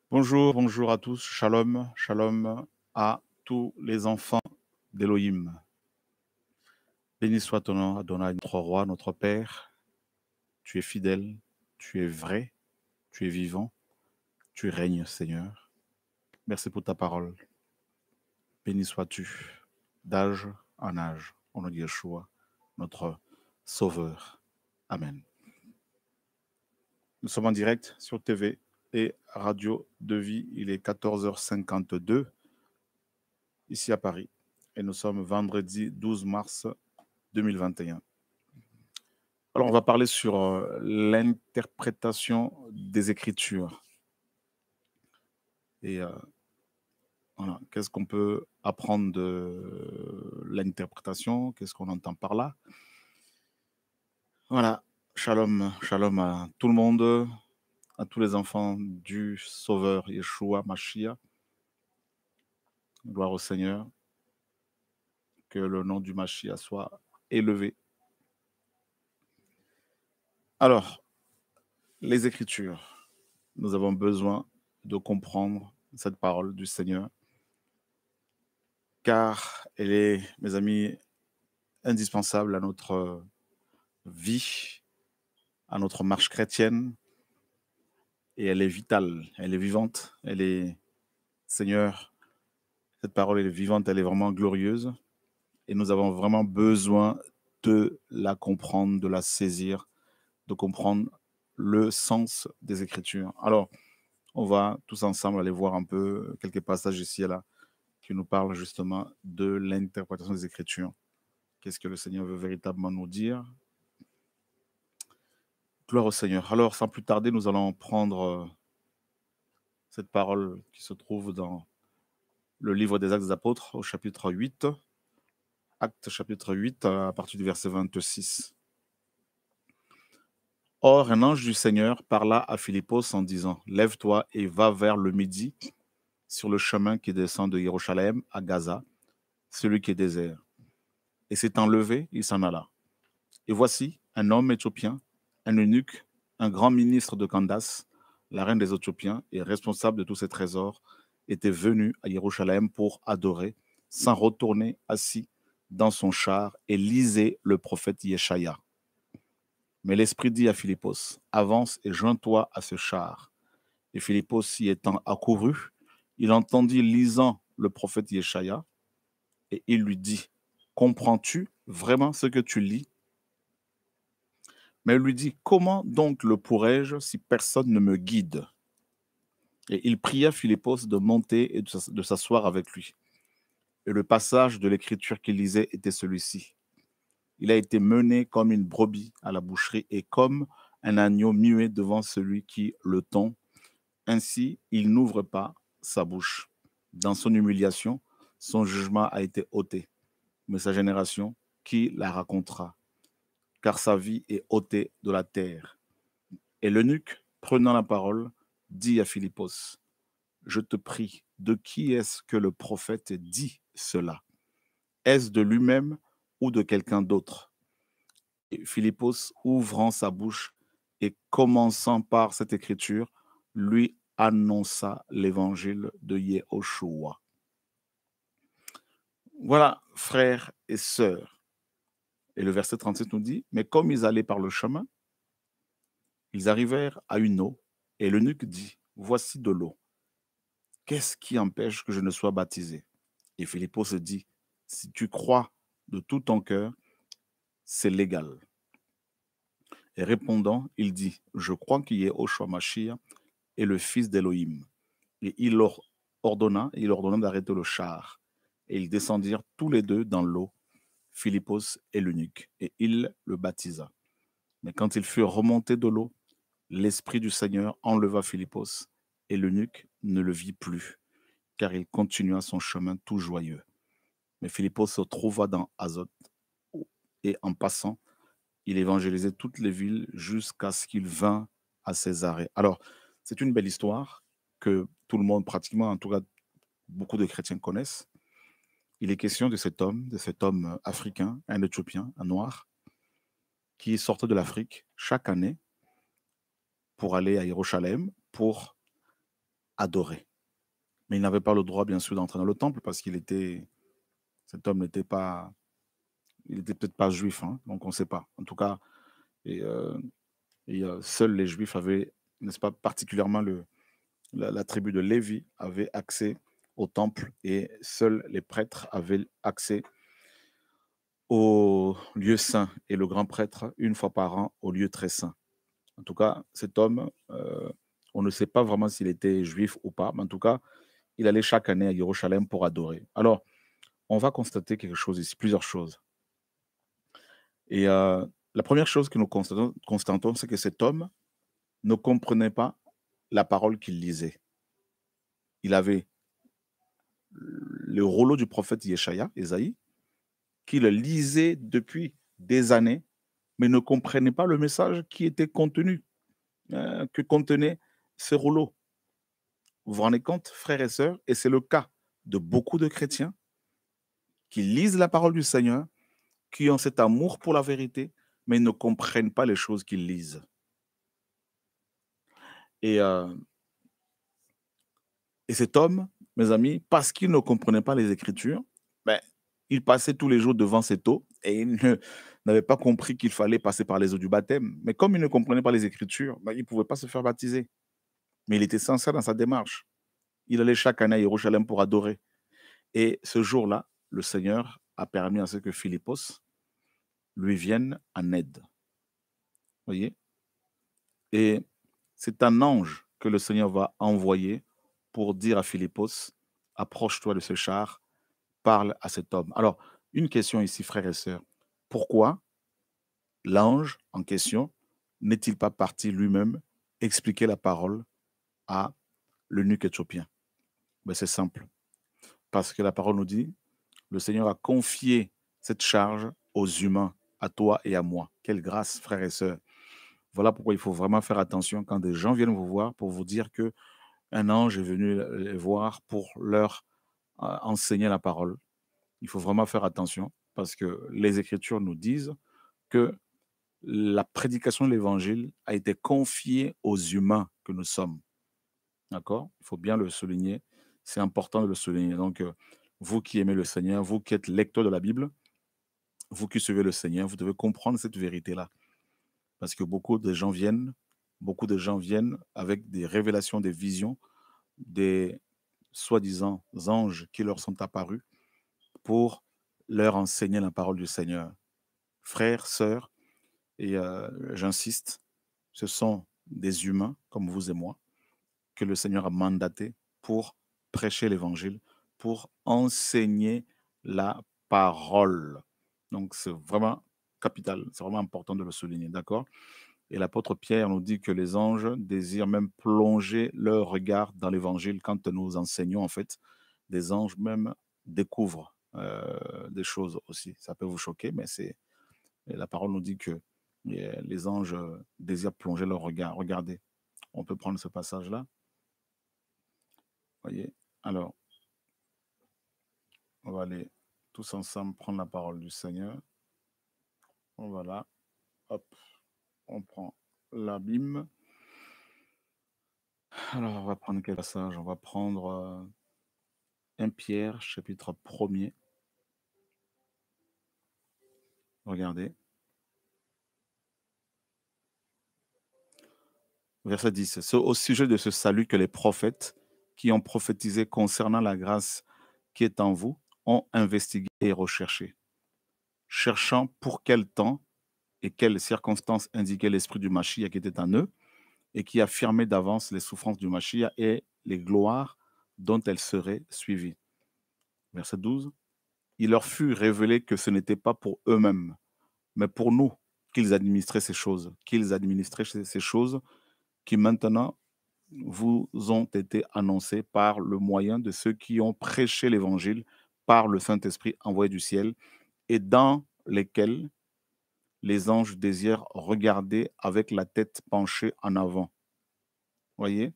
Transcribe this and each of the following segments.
Bonjour, bonjour à tous. Shalom, shalom à tous les enfants d'Élohim. Béni soit ton nom, Adonai, notre roi, notre Père. Tu es fidèle, tu es vrai, tu es vivant, tu règnes, Seigneur. Merci pour ta parole. Béni sois-tu, d'âge en âge, au nom de Yeshua, notre Sauveur. Amen. Nous sommes en direct sur TV et Radio de Vie. Il est 14h52 ici à Paris. Et nous sommes vendredi 12 mars 2021. Alors, on va parler sur l'interprétation des Écritures. Et voilà, qu'est-ce qu'on peut apprendre de l'interprétation? Qu'est-ce qu'on entend par là? Voilà, shalom, shalom à tout le monde, à tous les enfants du Sauveur Yeshua Mashiach. Gloire au Seigneur, que le nom du Mashiach soit élevé. Alors, les Écritures, nous avons besoin de comprendre cette parole du Seigneur, car elle est, mes amis, indispensable à notre vie, à notre marche chrétienne, et elle est vitale, elle est vivante, elle est, Seigneur, cette parole elle est vivante, elle est vraiment glorieuse, et nous avons vraiment besoin de la comprendre, de la saisir, de comprendre le sens des Écritures. Alors, on va tous ensemble aller voir un peu quelques passages ici et là qui nous parlent justement de l'interprétation des Écritures. Qu'est-ce que le Seigneur veut véritablement nous dire? Gloire au Seigneur. Alors, sans plus tarder, nous allons prendre cette parole qui se trouve dans le livre des Actes des Apôtres au chapitre 8. Actes chapitre 8 à partir du verset 26. Or, un ange du Seigneur parla à Philippos en disant, lève-toi et va vers le midi sur le chemin qui descend de Jérusalem à Gaza, celui qui est désert. Et s'étant levé, il s'en alla. Et voici un homme éthiopien, un eunuque, un grand ministre de Candace, la reine des Éthiopiens et responsable de tous ses trésors, était venu à Jérusalem pour adorer, sans retourner assis dans son char et lisait le prophète Yeshaya. Mais l'Esprit dit à Philippos, avance et joins-toi à ce char. Et Philippos y étant accouru, il entendit lisant le prophète Yeshaya et il lui dit, comprends-tu vraiment ce que tu lis? Mais il lui dit, comment donc le pourrais-je si personne ne me guide? Et il pria Philippos de monter et de s'asseoir avec lui. Et le passage de l'écriture qu'il lisait était celui-ci. Il a été mené comme une brebis à la boucherie et comme un agneau muet devant celui qui le tond. Ainsi, il n'ouvre pas sa bouche. Dans son humiliation, son jugement a été ôté. Mais sa génération, qui la racontera? Car sa vie est ôtée de la terre. Et l'eunuque, prenant la parole, dit à Philippos, je te prie, de qui est-ce que le prophète dit cela? Est-ce de lui-même ou de quelqu'un d'autre? Et Philippos, ouvrant sa bouche et commençant par cette écriture, lui annonça l'évangile de Yehoshua. Voilà, frères et sœurs. Et le verset 37 nous dit, mais comme ils allaient par le chemin, ils arrivèrent à une eau, et l'eunuque dit, voici de l'eau. Qu'est-ce qui empêche que je ne sois baptisé? Et Philippos se dit, si tu crois de tout ton cœur, c'est légal. Et répondant, il dit, je crois qu'il y ait Oshua Mashiach et le fils d'Élohim. Et il ordonna d'arrêter le char. Et ils descendirent tous les deux dans l'eau, Philippos et l'eunuque, et il le baptisa. Mais quand ils furent remontés de l'eau, l'Esprit du Seigneur enleva Philippos, et l'eunuque ne le vit plus, car il continua son chemin tout joyeux. Mais Philippos se trouva dans Azote, et en passant, il évangélisait toutes les villes jusqu'à ce qu'il vint à Césarée. Alors, c'est une belle histoire que tout le monde, pratiquement, en tout cas, beaucoup de chrétiens connaissent. Il est question de cet homme africain, un Éthiopien, un noir, qui sortait de l'Afrique chaque année pour aller à Jérusalem, pour adorer. Mais il n'avait pas le droit, bien sûr, d'entrer dans le temple parce cet homme n'était pas, il était peut-être pas juif, hein, donc on ne sait pas. En tout cas, et, euh, seuls les juifs avaient, n'est-ce pas, particulièrement la tribu de Lévi avait accès au temple et seuls les prêtres avaient accès au lieu saint et le grand prêtre, une fois par an, au lieu très saint. En tout cas, cet homme, on ne sait pas vraiment s'il était juif ou pas, mais en tout cas, il allait chaque année à Jérusalem pour adorer. Alors, on va constater quelque chose ici, plusieurs choses. Et la première chose que nous constatons, c'est que cet homme ne comprenait pas la parole qu'il lisait. Il avait le rouleau du prophète Yeshaya, Ésaïe, qu'il lisait depuis des années, mais ne comprenait pas le message qui était contenu, que contenait ce rouleau. Vous vous rendez compte, frères et sœurs, et c'est le cas de beaucoup de chrétiens qui lisent la parole du Seigneur, qui ont cet amour pour la vérité, mais ne comprennent pas les choses qu'ils lisent. Et, euh, et cet homme, mes amis, parce qu'il ne comprenait pas les Écritures, ben, il passait tous les jours devant cette eau et n'avait pas compris qu'il fallait passer par les eaux du baptême. Mais comme il ne comprenait pas les Écritures, ben, il ne pouvait pas se faire baptiser. Mais il était sincère dans sa démarche. Il allait chaque année à Jérusalem pour adorer. Et ce jour-là, le Seigneur a permis à ce que Philippos lui vienne en aide. Voyez? Et c'est un ange que le Seigneur va envoyer pour dire à Philippos, approche-toi de ce char, parle à cet homme. Alors, une question ici, frères et sœurs. Pourquoi l'ange en question n'est-il pas parti lui-même expliquer la parole à l'eunuque éthiopien? Ben, c'est simple. Parce que la parole nous dit, le Seigneur a confié cette charge aux humains, à toi et à moi. Quelle grâce, frères et sœurs. Voilà pourquoi il faut vraiment faire attention quand des gens viennent vous voir pour vous dire que un ange est venu les voir pour leur enseigner la parole. Il faut vraiment faire attention parce que les Écritures nous disent que la prédication de l'Évangile a été confiée aux humains que nous sommes. D'accord? Il faut bien le souligner. C'est important de le souligner. Donc, vous qui aimez le Seigneur, vous qui êtes lecteur de la Bible, vous qui suivez le Seigneur, vous devez comprendre cette vérité-là. Parce que beaucoup de gens viennent avec des révélations, des visions, des soi-disant anges qui leur sont apparus pour leur enseigner la parole du Seigneur. Frères, sœurs, et j'insiste, ce sont des humains comme vous et moi que le Seigneur a mandatés pour prêcher l'évangile, pour enseigner la parole. Donc c'est vraiment capital, c'est vraiment important de le souligner, d'accord? Et l'apôtre Pierre nous dit que les anges désirent même plonger leur regard dans l'évangile quand nous enseignons, en fait. Des anges même découvrent des choses aussi. Ça peut vous choquer, mais la parole nous dit que les anges désirent plonger leur regard. Regardez, on peut prendre ce passage-là. Voyez. Alors, on va aller tous ensemble prendre la parole du Seigneur. Voilà. Hop, on prend l'abîme. Alors, on va prendre quel passage? On va prendre 1 Pierre, chapitre 1er. Regardez. Verset 10. C'est au sujet de ce salut que les prophètes qui ont prophétisé concernant la grâce qui est en vous ont investigué et recherché, cherchant pour quel temps et quelles circonstances indiquait l'esprit du Mashiach qui était en eux et qui affirmait d'avance les souffrances du Mashiach et les gloires dont elles seraient suivies. Verset 12. Il leur fut révélé que ce n'était pas pour eux-mêmes, mais pour nous qu'ils administraient ces choses qui maintenant vous ont été annoncées par le moyen de ceux qui ont prêché l'évangile par le Saint-Esprit envoyé du ciel et dans lesquels les anges désirent regarder avec la tête penchée en avant. Voyez?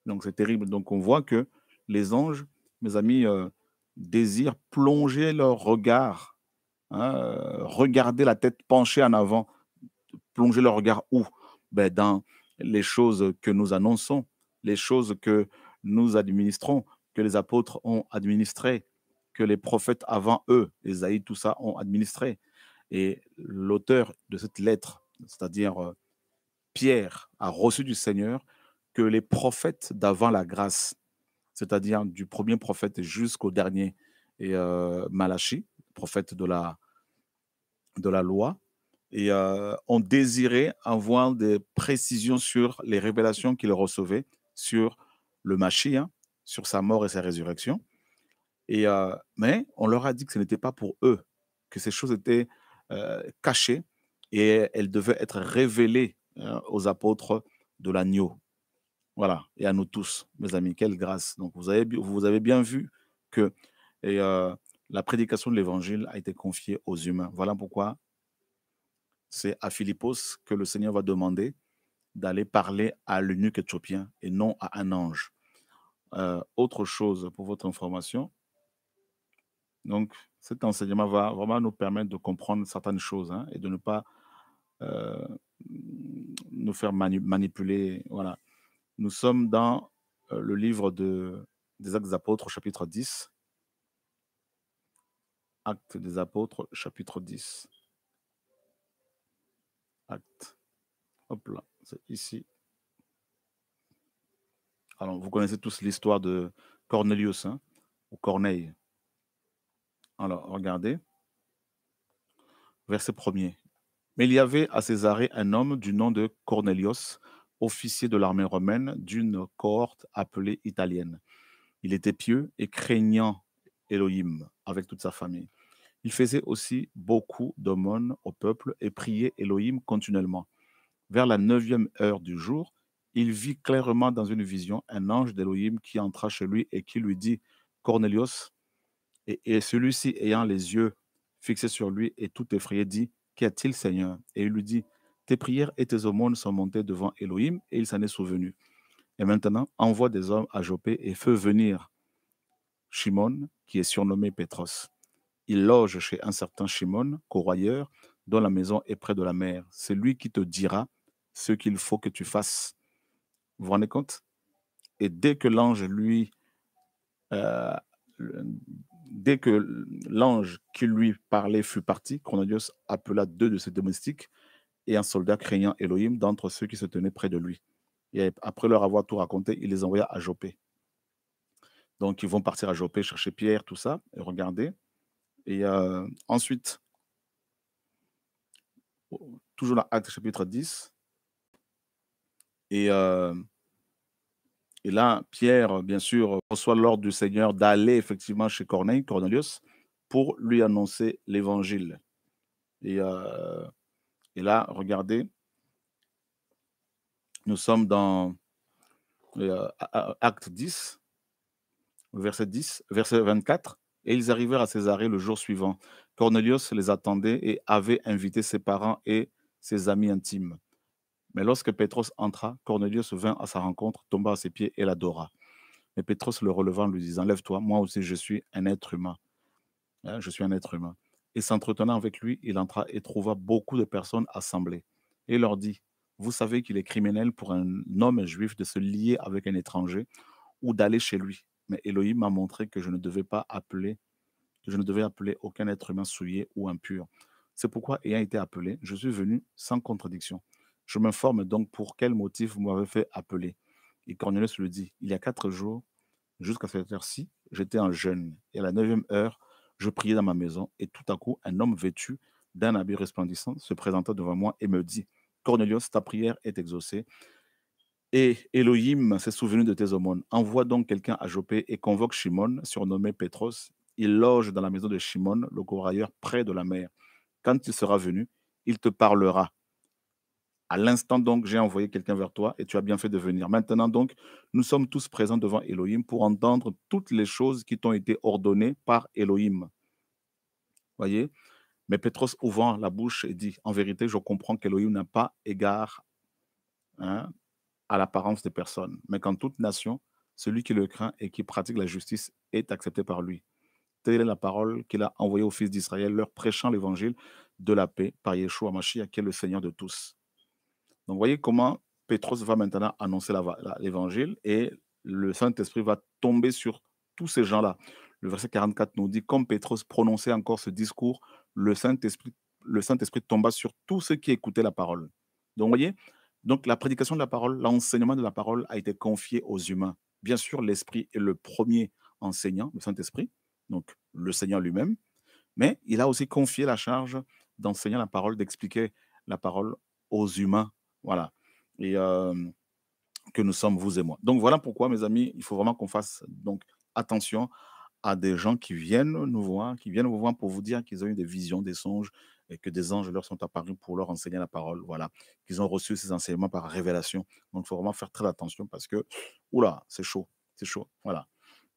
Donc c'est terrible. Donc on voit que les anges, mes amis, désirent plonger leur regard, hein, regarder la tête penchée en avant. Plonger leur regard où? Ben, dans les choses que nous annonçons, les choses que nous administrons, que les apôtres ont administré, que les prophètes avant eux, Ésaïe, tout ça, ont administré. Et l'auteur de cette lettre, c'est-à-dire Pierre, a reçu du Seigneur que les prophètes d'avant la grâce, c'est-à-dire du premier prophète jusqu'au dernier, et Malachie, prophète de la loi, et ont désiré avoir des précisions sur les révélations qu'ils recevaient sur le Mashiach, sur sa mort et sa résurrection. Et mais on leur a dit que ce n'était pas pour eux, que ces choses étaient cachées et elles devaient être révélées aux apôtres de l'agneau. Voilà, et à nous tous, mes amis, quelle grâce. Donc vous avez bien vu que et, la prédication de l'évangile a été confiée aux humains. Voilà pourquoi c'est à Philippos que le Seigneur va demander d'aller parler à l'eunuque éthiopien et non à un ange. Autre chose pour votre information, donc cet enseignement va vraiment nous permettre de comprendre certaines choses hein, et de ne pas euh, nous faire manipuler. Voilà. Nous sommes dans le livre des Actes des Apôtres, chapitre 10. Actes des Apôtres, chapitre 10. Actes. Hop là, c'est ici. Alors, vous connaissez tous l'histoire de Cornelius, hein, ou Corneille. Alors, regardez, verset 1er. Mais il y avait à Césarée un homme du nom de Cornelius, officier de l'armée romaine d'une cohorte appelée italienne. Il était pieux et craignant Elohim avec toute sa famille. Il faisait aussi beaucoup d'aumônes au peuple et priait Elohim continuellement. Vers la 9e heure du jour, il vit clairement dans une vision un ange d'Elohim qui entra chez lui et qui lui dit Cornelius. Et celui-ci, ayant les yeux fixés sur lui et tout effrayé, dit Qu'y a-t-il, Seigneur? Et il lui dit Tes prières et tes aumônes sont montées devant Elohim et il s'en est souvenu. Et maintenant, envoie des hommes à Jopé et fais venir Shimon, qui est surnommé Pétros. Il loge chez un certain Shimon, corroyeur, dont la maison est près de la mer. C'est lui qui te dira ce qu'il faut que tu fasses. Vous vous rendez compte? Et euh, dès que l'ange qui lui parlait fut parti, Cornelius appela deux de ses domestiques et un soldat craignant Elohim d'entre ceux qui se tenaient près de lui. Et après leur avoir tout raconté, il les envoya à Jopé. Donc ils vont partir à Jopé chercher Pierre, tout ça, et regarder. Et ensuite, toujours dans Actes chapitre 10, et, euh, et là, Pierre, bien sûr, reçoit l'ordre du Seigneur d'aller effectivement chez Cornelius, pour lui annoncer l'évangile. Et, euh, et là, regardez, nous sommes dans Acte 10, verset 24. Et ils arrivèrent à Césarée le jour suivant. Cornelius les attendait et avait invité ses parents et ses amis intimes. Mais lorsque Pétros entra, Cornelius vint à sa rencontre, tomba à ses pieds et l'adora. Mais Pétros le relevant, lui disant, lève-toi, moi aussi je suis un être humain. Hein, je suis un être humain. Et s'entretenant avec lui, il entra et trouva beaucoup de personnes assemblées. Et il leur dit, vous savez qu'il est criminel pour un homme juif de se lier avec un étranger ou d'aller chez lui. Mais Elohim m'a montré que je ne devais pas appeler, que je ne devais appeler aucun être humain souillé ou impur. C'est pourquoi, ayant été appelé, je suis venu sans contradiction. Je m'informe donc pour quel motif vous m'avez fait appeler. Et Cornelius lui dit, il y a 4 jours, jusqu'à cette heure-ci, j'étais en jeûne. Et à la 9e heure, je priais dans ma maison. Et tout à coup, un homme vêtu d'un habit resplendissant se présenta devant moi et me dit, Cornelius, ta prière est exaucée. Et Elohim s'est souvenu de tes aumônes. Envoie donc quelqu'un à Jopé et convoque Shimon, surnommé Pétros. Il loge dans la maison de Shimon, le courailleur, près de la mer. Quand il sera venu, il te parlera. À l'instant donc, j'ai envoyé quelqu'un vers toi et tu as bien fait de venir. Maintenant donc, nous sommes tous présents devant Elohim pour entendre toutes les choses qui t'ont été ordonnées par Elohim. Voyez? Mais Pétros ouvrant la bouche et dit, en vérité, je comprends qu'Elohim n'a pas égard hein, à l'apparence des personnes, mais qu'en toute nation, celui qui le craint et qui pratique la justice est accepté par lui. Telle est la parole qu'il a envoyée aux fils d'Israël, leur prêchant l'évangile de la paix par Yeshua Mashiach, qui est le Seigneur de tous. Donc, voyez comment Pétros va maintenant annoncer l'évangile et le Saint-Esprit va tomber sur tous ces gens-là. Le verset 44 nous dit, comme Pétros prononçait encore ce discours, le Saint-Esprit le Saint-Esprit tomba sur tous ceux qui écoutaient la parole. Donc, vous voyez, donc la prédication de la parole, l'enseignement de la parole a été confié aux humains. Bien sûr, l'Esprit est le premier enseignant, le Saint-Esprit, donc le Seigneur lui-même, mais il a aussi confié la charge d'enseigner la parole, d'expliquer la parole aux humains. Voilà. Et que nous sommes, vous et moi. Donc voilà pourquoi, mes amis, il faut vraiment qu'on fasse donc attention à des gens qui viennent nous voir, qui viennent vous voir pour vous dire qu'ils ont eu des visions, des songes, et que des anges leur sont apparus pour leur enseigner la parole. Voilà, qu'ils ont reçu ces enseignements par révélation. Donc il faut vraiment faire très attention parce que, oula, c'est chaud, c'est chaud. Voilà.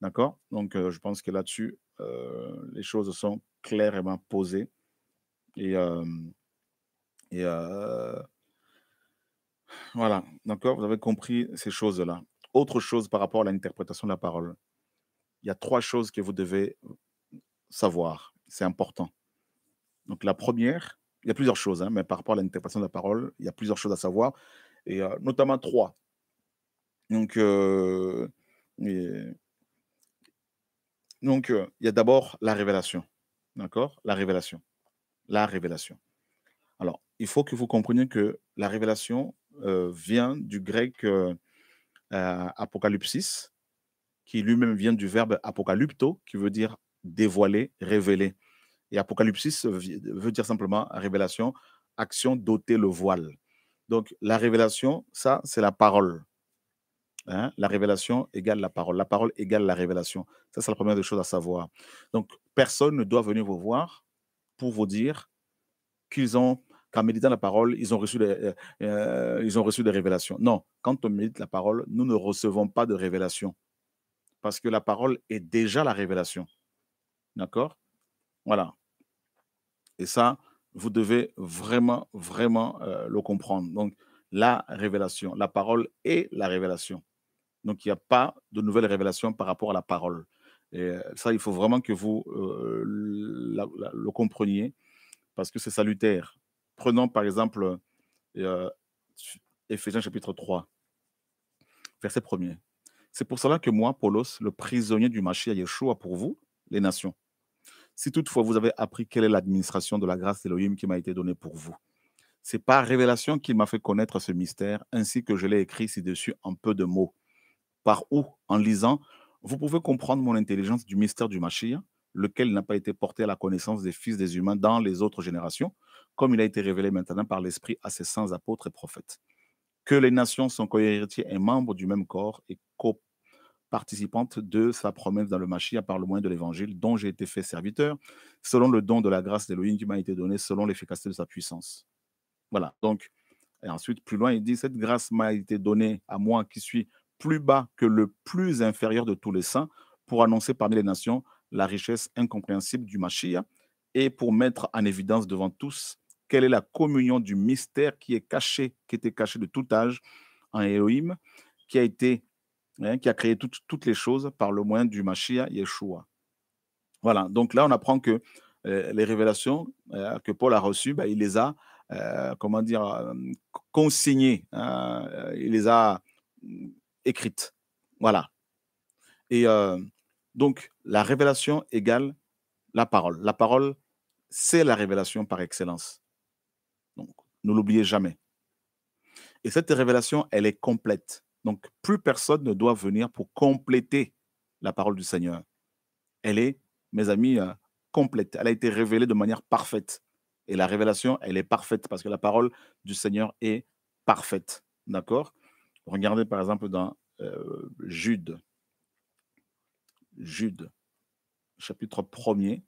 D'accord. Donc je pense que là-dessus, les choses sont clairement posées. Et, et voilà, d'accord, vous avez compris ces choses-là. Autre chose par rapport à l'interprétation de la parole. Il y a 3 choses que vous devez savoir, c'est important. Donc la première, il y a plusieurs choses, hein, mais par rapport à l'interprétation de la parole, il y a plusieurs choses à savoir et notamment 3. Donc et il y a d'abord la révélation, d'accord? La révélation, la révélation. Alors, il faut que vous compreniez que la révélation, vient du grec, apocalypsis, qui lui-même vient du verbe apocalypto, qui veut dire dévoiler, révéler. Et apocalypsis veut dire simplement révélation, action d'ôter le voile. Donc la révélation, ça, c'est la parole. Hein. La révélation égale la parole. La parole égale la révélation. Ça, c'est la première des choses à savoir. Donc personne ne doit venir vous voir pour vous dire qu'ils ont, qu'en méditant la parole, ils ont reçu des révélations. Non, quand on médite la parole, nous ne recevons pas de révélation parce que la parole est déjà la révélation. D'accord. Voilà. Et ça, vous devez vraiment, vraiment le comprendre. Donc, la révélation, la parole est la révélation. Donc, il n'y a pas de nouvelle révélation par rapport à la parole. Et ça, il faut vraiment que vous le compreniez parce que c'est salutaire. Prenons par exemple euh, Éphésiens chapitre 3, verset 1er. C'est pour cela que moi, Paulos, le prisonnier du Mashiach Yeshua pour vous, les nations. Si toutefois vous avez appris quelle est l'administration de la grâce d'Élohim qui m'a été donnée pour vous, c'est par révélation qu'il m'a fait connaître ce mystère, ainsi que je l'ai écrit ci-dessus en peu de mots. Par où, en lisant, vous pouvez comprendre mon intelligence du mystère du Mashiach, lequel n'a pas été porté à la connaissance des fils des humains dans les autres générations, comme il a été révélé maintenant par l'Esprit à ses saints apôtres et prophètes. Que les nations sont co-héritiers et membres du même corps et participantes de sa promesse dans le Mashiach par le moyen de l'évangile dont j'ai été fait serviteur, selon le don de la grâce d'Élohim qui m'a été donné, selon l'efficacité de sa puissance. Voilà. Donc, et ensuite, plus loin, il dit, cette grâce m'a été donnée à moi qui suis plus bas que le plus inférieur de tous les saints pour annoncer parmi les nations la richesse incompréhensible du Mashiach et pour mettre en évidence devant tous quelle est la communion du mystère qui est caché, qui était caché de tout âge en Elohim, qui a été, hein, qui a créé toutes les choses par le moyen du Mashiach Yeshua. Voilà. Donc là, on apprend que les révélations que Paul a reçues, ben, il les a, comment dire, consignées, hein, il les a écrites. Voilà. Et donc, la révélation égale la parole. La parole, c'est la révélation par excellence. Donc, ne l'oubliez jamais. Et cette révélation, elle est complète. Donc, plus personne ne doit venir pour compléter la parole du Seigneur. Elle est, mes amis, complète. Elle a été révélée de manière parfaite. Et la révélation, elle est parfaite parce que la parole du Seigneur est parfaite. D'accord. Regardez par exemple dans Jude, Jude, chapitre 1er,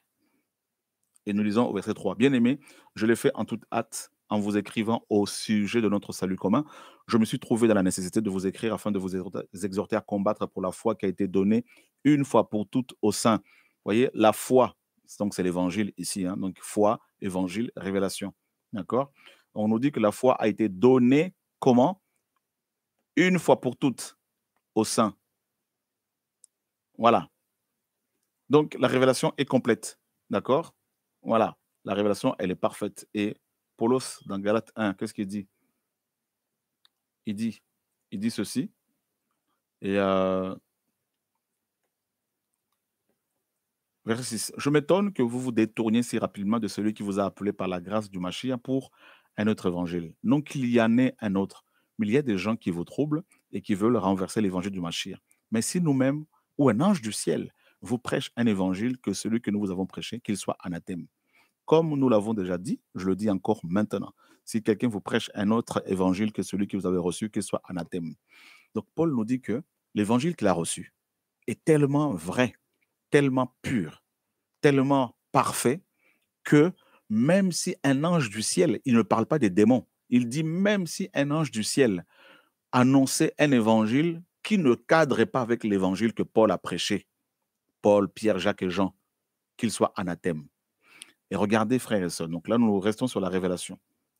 et nous lisons au verset 3. Bien-aimé, je l'ai fait en toute hâte en vous écrivant au sujet de notre salut commun. Je me suis trouvé dans la nécessité de vous écrire afin de vous exhorter à combattre pour la foi qui a été donnée une fois pour toutes aux saints. Vous voyez, la foi, donc c'est l'évangile ici, hein, donc foi, évangile, révélation. D'accord. On nous dit que la foi a été donnée comment? Une fois pour toutes aux saints. Voilà. Donc la révélation est complète. D'accord. Voilà. La révélation, elle est parfaite. Et Paulos, dans Galates 1, qu'est-ce qu'il dit? Il dit, il dit ceci. Et verset 6. Je m'étonne que vous vous détourniez si rapidement de celui qui vous a appelé par la grâce du Mashiach pour un autre évangile. Non qu'il y en ait un autre, mais il y a des gens qui vous troublent et qui veulent renverser l'évangile du Mashiach. Mais si nous-mêmes, ou un ange du ciel, vous prêche un évangile que celui que nous vous avons prêché, qu'il soit anathème. Comme nous l'avons déjà dit, je le dis encore maintenant. Si quelqu'un vous prêche un autre évangile que celui que vous avez reçu, qu'il soit anathème. Donc Paul nous dit que l'évangile qu'il a reçu est tellement vrai, tellement pur, tellement parfait que même si un ange du ciel, il ne parle pas des démons, il dit même si un ange du ciel annonçait un évangile qui ne cadrait pas avec l'évangile que Paul a prêché, Paul, Pierre, Jacques et Jean, qu'il soit anathème. Et regardez, frères et sœurs, donc là, nous restons sur la révélation.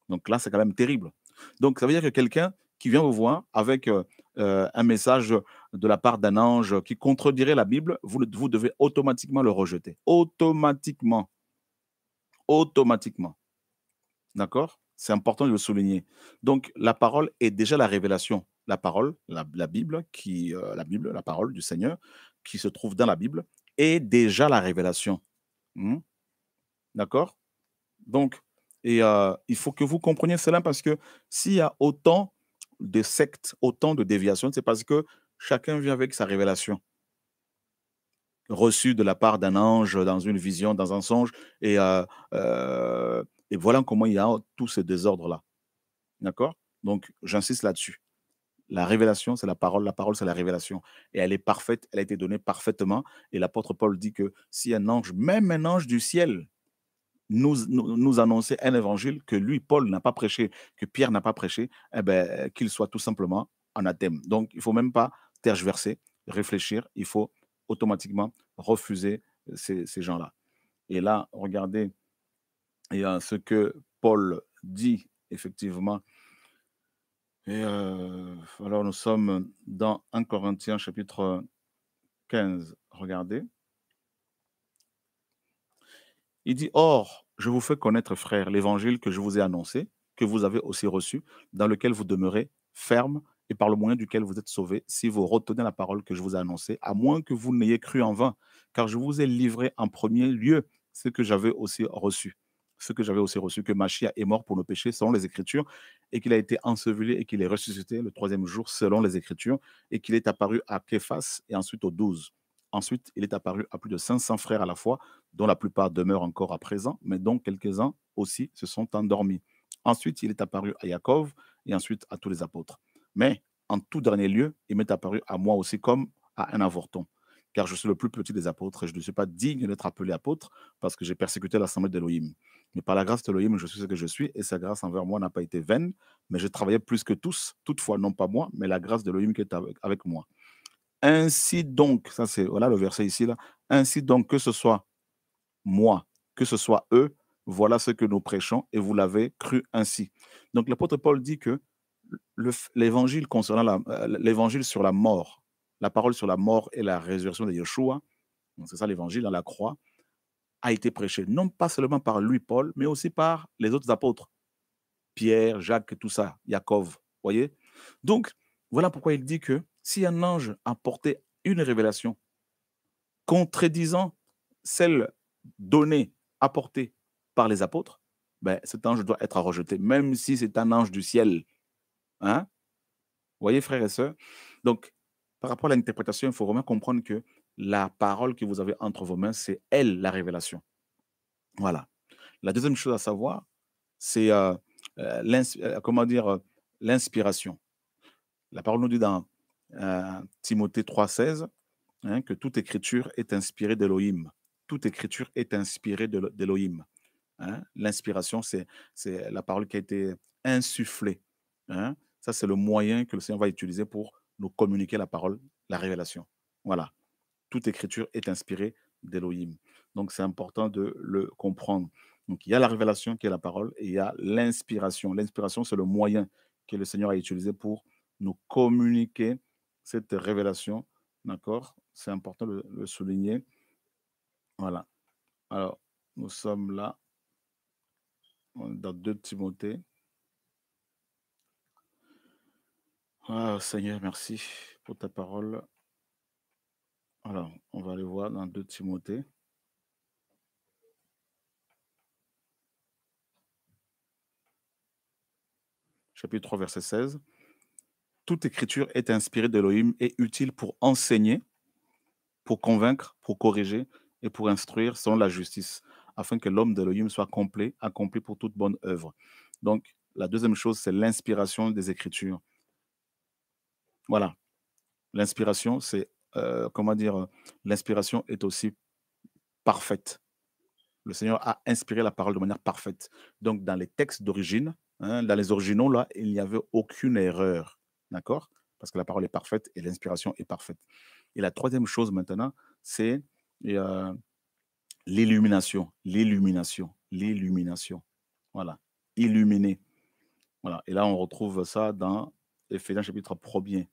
Donc là, c'est quand même terrible. Donc, ça veut dire que quelqu'un qui vient vous voir avec un message de la part d'un ange qui contredirait la Bible, vous devez automatiquement le rejeter. Automatiquement. Automatiquement. D'accord? C'est important de le souligner. Donc, la parole est déjà la révélation. La parole, la Bible, la parole du Seigneur, qui se trouve dans la Bible, est déjà la révélation. Hmm? D'accord? Donc, il faut que vous compreniez cela parce que s'il y a autant de sectes, autant de déviations, c'est parce que chacun vient avec sa révélation reçue de la part d'un ange dans une vision, dans un songe. Et, euh, et voilà comment il y a tout ce désordre-là. D'accord? Donc, j'insiste là-dessus. La révélation, c'est la parole, c'est la révélation. Et elle est parfaite, elle a été donnée parfaitement. Et l'apôtre Paul dit que si un ange, même un ange du ciel, nous annoncer un évangile que lui, Paul, n'a pas prêché, que Pierre n'a pas prêché, eh ben, qu'il soit tout simplement anathème. Donc, il ne faut même pas tergiverser, réfléchir, il faut automatiquement refuser ces gens-là. Et là, regardez ce que Paul dit, effectivement. Et alors, nous sommes dans 1 Corinthiens chapitre 15. Regardez. Il dit, or, je vous fais connaître, frères, l'évangile que je vous ai annoncé, que vous avez aussi reçu, dans lequel vous demeurez ferme et par le moyen duquel vous êtes sauvés, si vous retenez la parole que je vous ai annoncée, à moins que vous n'ayez cru en vain, car je vous ai livré en premier lieu ce que j'avais aussi reçu. Ce que j'avais aussi reçu, que Machia est mort pour nos péchés selon les Écritures, et qu'il a été enseveli et qu'il est ressuscité le troisième jour selon les Écritures, et qu'il est apparu à Képhas et ensuite aux 12. Ensuite, il est apparu à plus de 500 frères à la fois, dont la plupart demeurent encore à présent, mais dont quelques-uns aussi se sont endormis. Ensuite, il est apparu à Jacob et ensuite à tous les apôtres. Mais en tout dernier lieu, il m'est apparu à moi aussi comme à un avorton, car je suis le plus petit des apôtres et je ne suis pas digne d'être appelé apôtre parce que j'ai persécuté l'assemblée d'Élohim. Mais par la grâce d'Élohim, je suis ce que je suis et sa grâce envers moi n'a pas été vaine, mais je travaillais plus que tous, toutefois non pas moi, mais la grâce d'Élohim qui est avec moi. Ainsi donc, ça c'est voilà le verset ici là, ainsi donc que ce soit moi, que ce soit eux, voilà ce que nous prêchons et vous l'avez cru ainsi. Donc l'apôtre Paul dit que l'évangile concernant l'évangile sur la mort, la parole sur la mort et la résurrection de Yeshua, donc c'est ça l'évangile à la croix, a été prêché non pas seulement par lui, Paul, mais aussi par les autres apôtres, Pierre, Jacques, tout ça, Jacob, voyez. Donc voilà pourquoi il dit que si un ange apportait une révélation contredisant celle donnée, apportée par les apôtres, ben, cet ange doit être rejeté, même si c'est un ange du ciel. Hein? Vous voyez, frères et sœurs? Donc, par rapport à l'interprétation, il faut vraiment comprendre que la parole que vous avez entre vos mains, c'est elle, la révélation. Voilà. La deuxième chose à savoir, c'est comment dire, l'inspiration. La parole nous dit dans Timothée 3,16 hein, que toute écriture est inspirée d'Élohim. Toute écriture est inspirée d'Élohim. Hein. L'inspiration, c'est la parole qui a été insufflée. Hein. Ça, c'est le moyen que le Seigneur va utiliser pour nous communiquer la parole, la révélation. Voilà. Toute écriture est inspirée d'Élohim. Donc, c'est important de le comprendre. Donc, il y a la révélation qui est la parole et il y a l'inspiration. L'inspiration, c'est le moyen que le Seigneur a utilisé pour nous communiquer cette révélation. D'accord? C'est important de le souligner. Voilà. Alors, nous sommes là, dans 2 Timothée. Ah, Seigneur, merci pour ta parole. Alors, on va aller voir dans 2 Timothée, chapitre 3, verset 16. Toute écriture est inspirée d'Élohim et utile pour enseigner, pour convaincre, pour corriger et pour instruire selon la justice, afin que l'homme d'Élohim soit complet, accompli pour toute bonne œuvre. Donc, la deuxième chose, c'est l'inspiration des Écritures. Voilà, l'inspiration, c'est, comment dire, l'inspiration est aussi parfaite. Le Seigneur a inspiré la parole de manière parfaite. Donc, dans les textes d'origine, hein, dans les originaux, là, il n'y avait aucune erreur. D'accord? Parce que la parole est parfaite et l'inspiration est parfaite. Et la troisième chose maintenant, c'est euh, l'illumination. L'illumination. L'illumination. Voilà. Illuminer. Voilà. Et là, on retrouve ça dans Éphésiens chapitre 1er.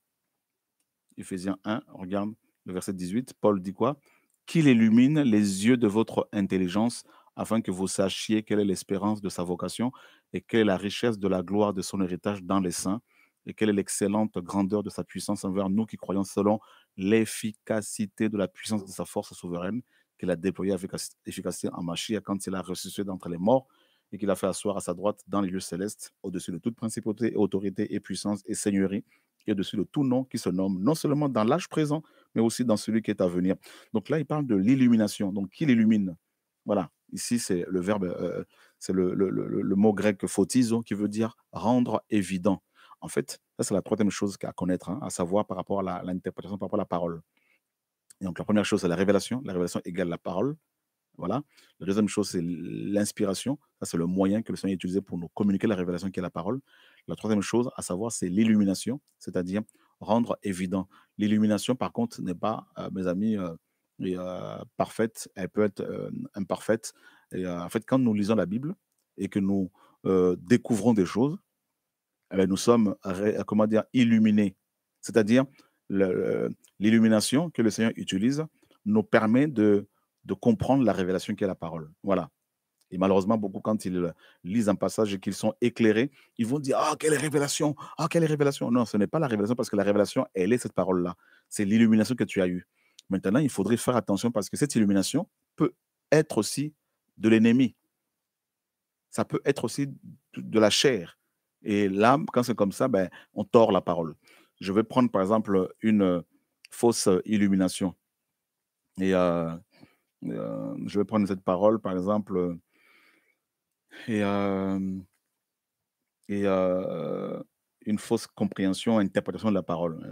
Éphésiens 1, regarde le verset 18. Paul dit quoi? Qu'il illumine les yeux de votre intelligence afin que vous sachiez quelle est l'espérance de sa vocation et quelle est la richesse de la gloire de son héritage dans les saints et quelle est l'excellente grandeur de sa puissance envers nous qui croyons selon l'efficacité de la puissance de sa force souveraine qu'il a déployée avec efficacité en Machia quand il a ressuscité d'entre les morts et qu'il a fait asseoir à sa droite dans les lieux célestes au-dessus de toute principauté, autorité et puissance et seigneurie et au-dessus de tout nom qui se nomme, non seulement dans l'âge présent, mais aussi dans celui qui est à venir. Donc là, il parle de l'illumination. Donc, qui l'illumine? Voilà. Ici, c'est le verbe, c'est le mot grec photizo qui veut dire rendre évident. En fait, ça, c'est la troisième chose à connaître, hein, à savoir par rapport à l'interprétation, par rapport à la parole. Et donc, la première chose, c'est la révélation. La révélation égale la parole. Voilà. La deuxième chose, c'est l'inspiration. Ça, c'est le moyen que le Seigneur a utilisé pour nous communiquer la révélation qui est la parole. La troisième chose, à savoir, c'est l'illumination, c'est-à-dire rendre évident. L'illumination, par contre, n'est pas, mes amis, parfaite. Elle peut être imparfaite. Et en fait, quand nous lisons la Bible et que nous découvrons des choses, eh ben, nous sommes, comment dire, illuminés. C'est-à-dire, l'illumination que le Seigneur utilise nous permet de comprendre la révélation qui est la parole. Voilà. Et malheureusement, beaucoup, quand ils lisent un passage et qu'ils sont éclairés, ils vont dire: ah, quelle révélation! Ah, quelle révélation! Non, ce n'est pas la révélation parce que la révélation, elle est cette parole-là. C'est l'illumination que tu as eue. Maintenant, il faudrait faire attention parce que cette illumination peut être aussi de l'ennemi. Ça peut être aussi de la chair. Et là, quand c'est comme ça, ben, on tord la parole. Je vais prendre par exemple une fausse illumination. Et je vais prendre cette parole, par exemple, et, euh, et une fausse compréhension, interprétation de la parole.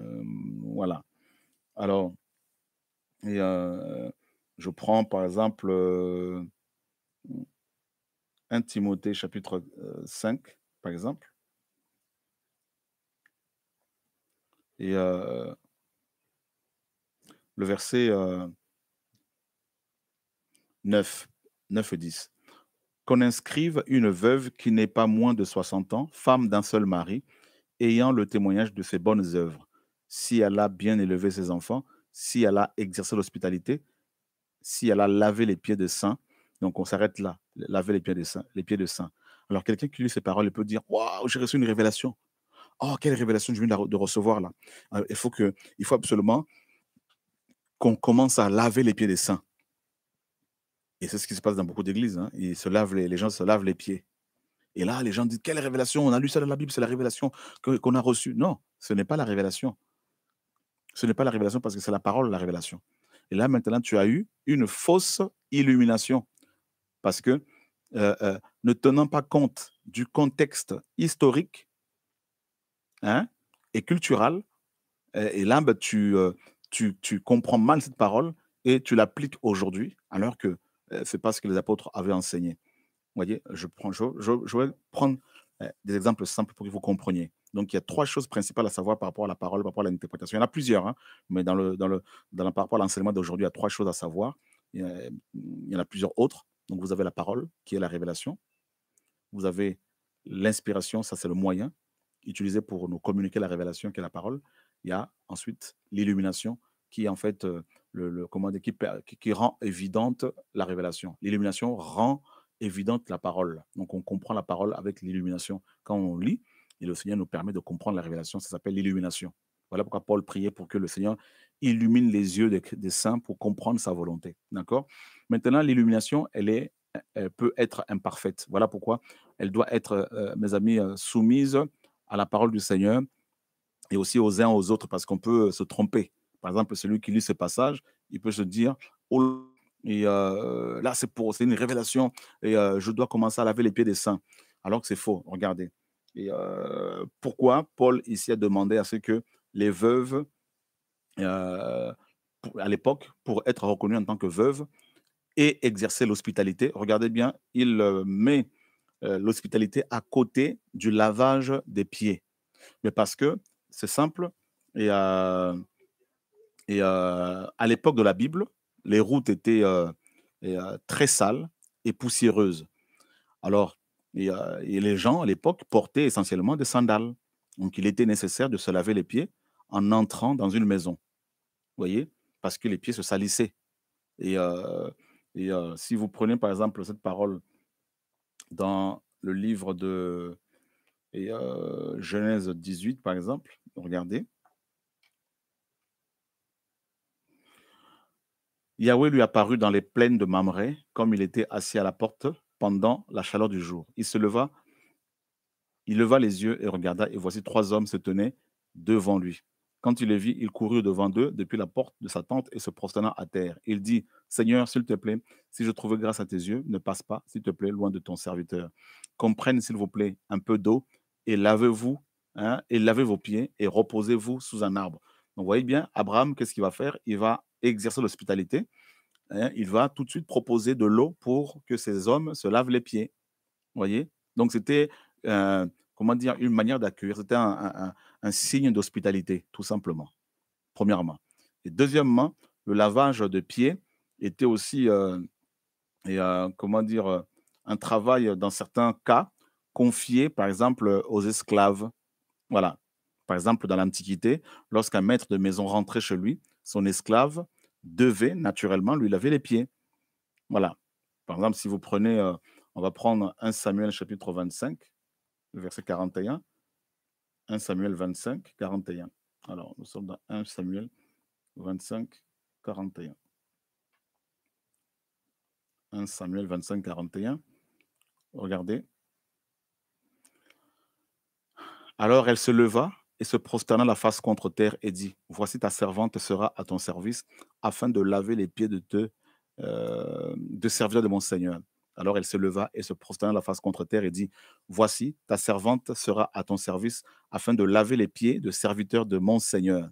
Voilà. Alors, et, je prends par exemple 1 Timothée chapitre 5, par exemple, et le verset 9, 9 et 10. Qu'on inscrive une veuve qui n'ait pas moins de 60 ans, femme d'un seul mari, ayant le témoignage de ses bonnes œuvres, si elle a bien élevé ses enfants, si elle a exercé l'hospitalité, si elle a lavé les pieds des saints. Donc on s'arrête là, laver les pieds des saints, les pieds de saints. Alors quelqu'un qui lit ces paroles, il peut dire: waouh, j'ai reçu une révélation. Oh, quelle révélation je viens de recevoir là. Il faut absolument qu'on commence à laver les pieds des saints. Et c'est ce qui se passe dans beaucoup d'églises, hein. Les gens se lavent les pieds. Et là, les gens disent: «Quelle révélation! On a lu ça dans la Bible, c'est la révélation qu'on a reçue». Non, ce n'est pas la révélation. Ce n'est pas la révélation parce que c'est la parole, la révélation. Et là, maintenant, tu as eu une fausse illumination parce que, ne tenant pas compte du contexte historique, hein, et culturel, et là, bah, tu comprends mal cette parole et tu l'appliques aujourd'hui alors que, c'est pas ce que les apôtres avaient enseigné. Vous voyez? Je vais prendre, des exemples simples pour que vous compreniez. Donc il y a 3 choses principales à savoir par rapport à la parole, par rapport à l'interprétation. Il y en a plusieurs, hein, mais par rapport à l'enseignement d'aujourd'hui, il y a 3 choses à savoir. Il y en a plusieurs autres. Donc vous avez la parole qui est la révélation. Vous avez l'inspiration, ça c'est le moyen utilisé pour nous communiquer la révélation qui est la parole. Il y a ensuite l'illumination qui est en fait, le comment dire? Qui rend évidente la révélation. L'illumination rend évidente la parole. Donc on comprend la parole avec l'illumination quand on lit Et le Seigneur nous permet de comprendre la révélation. Ça s'appelle l'illumination. Voilà pourquoi Paul priait pour que le Seigneur illumine les yeux des saints pour comprendre sa volonté. D'accord. Maintenant, l'illumination, elle peut être imparfaite. Voilà pourquoi elle doit être, mes amis, soumise à la parole du Seigneur et aussi aux uns aux autres parce qu'on peut se tromper. Par exemple, celui qui lit ce passage, il peut se dire: «Oh et là, c'est une révélation et je dois commencer à laver les pieds des saints», alors que c'est faux, regardez. Et pourquoi Paul ici a demandé à ce que les veuves, heu, pour à l'époque, pour être reconnues en tant que veuves et exercer l'hospitalité, regardez bien, il, met, l'hospitalité à côté du lavage des pieds. Mais parce que c'est simple et à l'époque de la Bible, les routes étaient, très sales et poussiéreuses. Alors et les gens à l'époque portaient essentiellement des sandales. Donc il était nécessaire de se laver les pieds en entrant dans une maison, vous voyez? Parce que les pieds se salissaient et si vous prenez par exemple cette parole dans le livre de Genèse 18 par exemple, regardez. Yahweh lui apparut dans les plaines de Mamré, comme il était assis à la porte pendant la chaleur du jour. Il leva les yeux et regarda, et voici 3 hommes se tenaient devant lui. Quand il les vit, il courut devant eux depuis la porte de sa tente et se prosterna à terre. Il dit: «Seigneur, s'il te plaît, si je trouve grâce à tes yeux, ne passe pas, s'il te plaît, loin de ton serviteur. Qu'on prenne, s'il vous plaît, un peu d'eau et lavez-vous, hein, et lavez vos pieds et reposez-vous sous un arbre». Donc, vous voyez bien, Abraham, qu'est-ce qu'il va faire? Il va exercer l'hospitalité, hein, il va tout de suite proposer de l'eau pour que ces hommes se lavent les pieds. Vous voyez? Donc c'était, comment dire? Une manière d'accueillir, c'était un signe d'hospitalité, tout simplement, premièrement. Et deuxièmement, le lavage de pieds était aussi, comment dire? Un travail, dans certains cas, confié, par exemple, aux esclaves. Voilà. Par exemple, dans l'Antiquité, lorsqu'un maître de maison rentrait chez lui, son esclave devait naturellement lui laver les pieds. Voilà. Par exemple, si vous prenez, on va prendre 1 Samuel chapitre 25, le verset 41. 1 Samuel 25, 41. Alors, nous sommes dans 1 Samuel 25, 41. 1 Samuel 25, 41. Regardez. Alors elle se leva et se prosterna la face contre terre et dit: «Voici ta servante sera à ton service, afin de laver les pieds de serviteurs de mon Seigneur». Alors elle se leva et se prosterna la face contre terre et dit: «Voici ta servante sera à ton service, afin de laver les pieds de serviteurs de mon Seigneur».